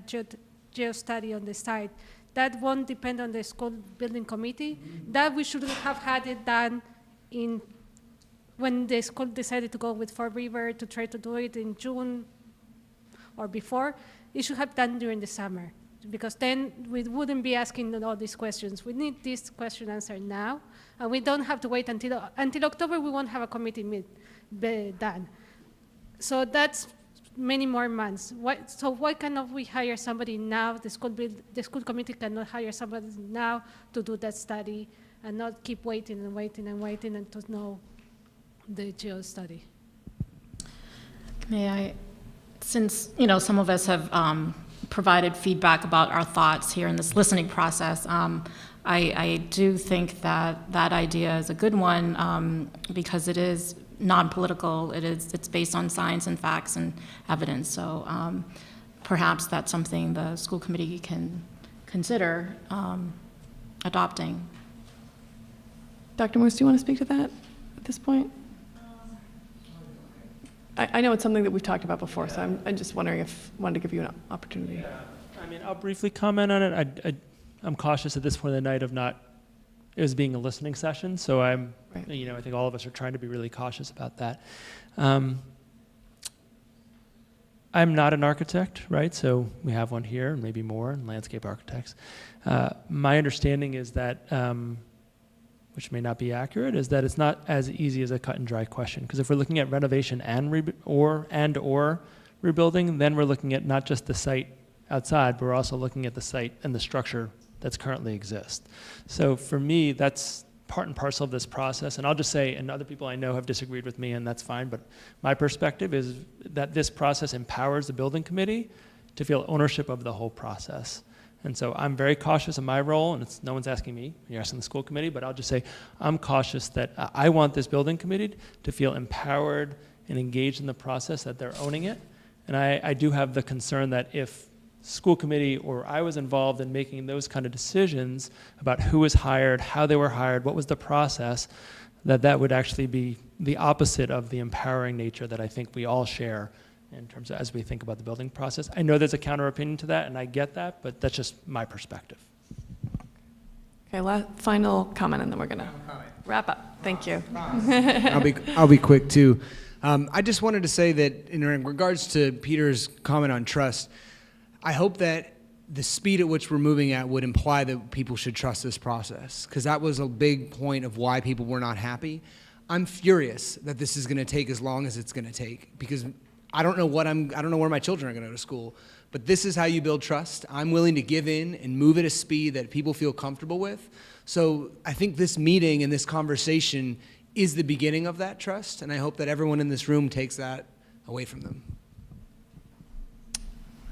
geo-study on the site. That won't depend on the school building committee. That we should have had it done when the school decided to go with Fort River to try to do it in June or before. It should have done during the summer, because then we wouldn't be asking all these questions. We need this question answered now, and we don't have to wait until October. We won't have a committee done. So that's many more months. Why cannot we hire somebody now? The school committee cannot hire somebody now to do that study and not keep waiting and waiting and waiting and to know the geo study. May I? Since some of us have provided feedback about our thoughts here in this listening process, I do think that that idea is a good one because it is non-political. It's based on science and facts and evidence. So perhaps that's something the school committee can consider adopting. Dr. Morse, do you want to speak to that at this point? I know it's something that we've talked about before, so I'm just wondering if I wanted to give you an opportunity. Yeah. I mean, I'll briefly comment on it. I'm cautious at this point of the night of it was being a listening session, so I think all of us are trying to be really cautious about that. I'm not an architect, right? So we have one here, and maybe more, and landscape architects. My understanding is that which may not be accurate, is that it's not as easy as a cut and dry question. Because if we're looking at renovation and rebuilding, then we're looking at not just the site outside, but we're also looking at the site and the structure that's currently exists. So for me, that's part and parcel of this process. And I'll just say, and other people I know have disagreed with me, and that's fine, but my perspective is that this process empowers the building committee to feel ownership of the whole process. And so I'm very cautious in my role, and no one's asking me, you're asking the school committee, but I'll just say I'm cautious that I want this building committee to feel empowered and engaged in the process, that they're owning it. And I do have the concern that if school committee or I was involved in making those kind of decisions about who was hired, how they were hired, what was the process, that would actually be the opposite of the empowering nature that I think we all share in terms of as we think about the building process. I know there's a counter opinion to that, and I get that, but that's just my perspective. Okay, final comment, and then we're going to wrap up. Thank you. I'll be quick too. I just wanted to say that in regards to Peter's comment on trust, I hope that the speed at which we're moving at would imply that people should trust this process, because that was a big point of why people were not happy. I'm furious that this is going to take as long as it's going to take, because I don't know where my children are going to go to school, but this is how you build trust. I'm willing to give in and move at a speed that people feel comfortable with. So I think this meeting and this conversation is the beginning of that trust, and I hope that everyone in this room takes that away from them.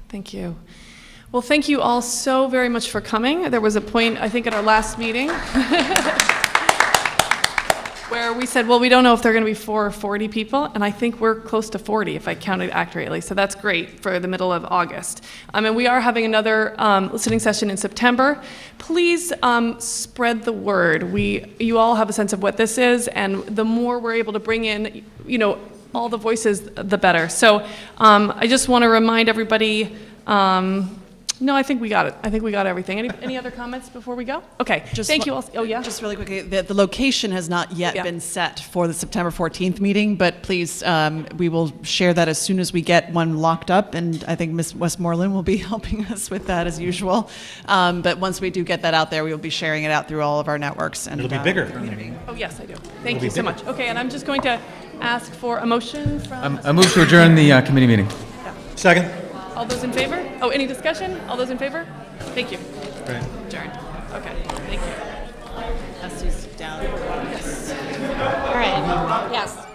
Thank you. Well, thank you all so very much for coming. There was a point, I think, at our last meeting where where we said, well, we don't know if they're going to be 4 or 40 people, and I think we're close to 40, if I counted accurately. So that's great for the middle of August. And we are having another listening session in September. Please spread the word. You all have a sense of what this is, and the more we're able to bring in, all the voices, the better. So I just want to remind everybody. No, I think we got it. I think we got everything. Any other comments before we go? Okay, thank you all. Oh, yeah? Just really quickly, the location has not yet been set for the September 14th meeting, but please, we will share that as soon as we get one locked up, and I think Ms. Westmoreland will be helping us with that as usual. But once we do get that out there, we will be sharing it out through all of our networks. And It'll be bigger. Community. Oh, yes, I do. Thank you so much. Okay, and I'm just going to ask for a motion from... I move to adjourn the committee meeting. Second. All those in favor? Oh, any discussion? All those in favor? Thank you. Great. Adjourned. Okay, thank you. Down. Yes. All right, yes.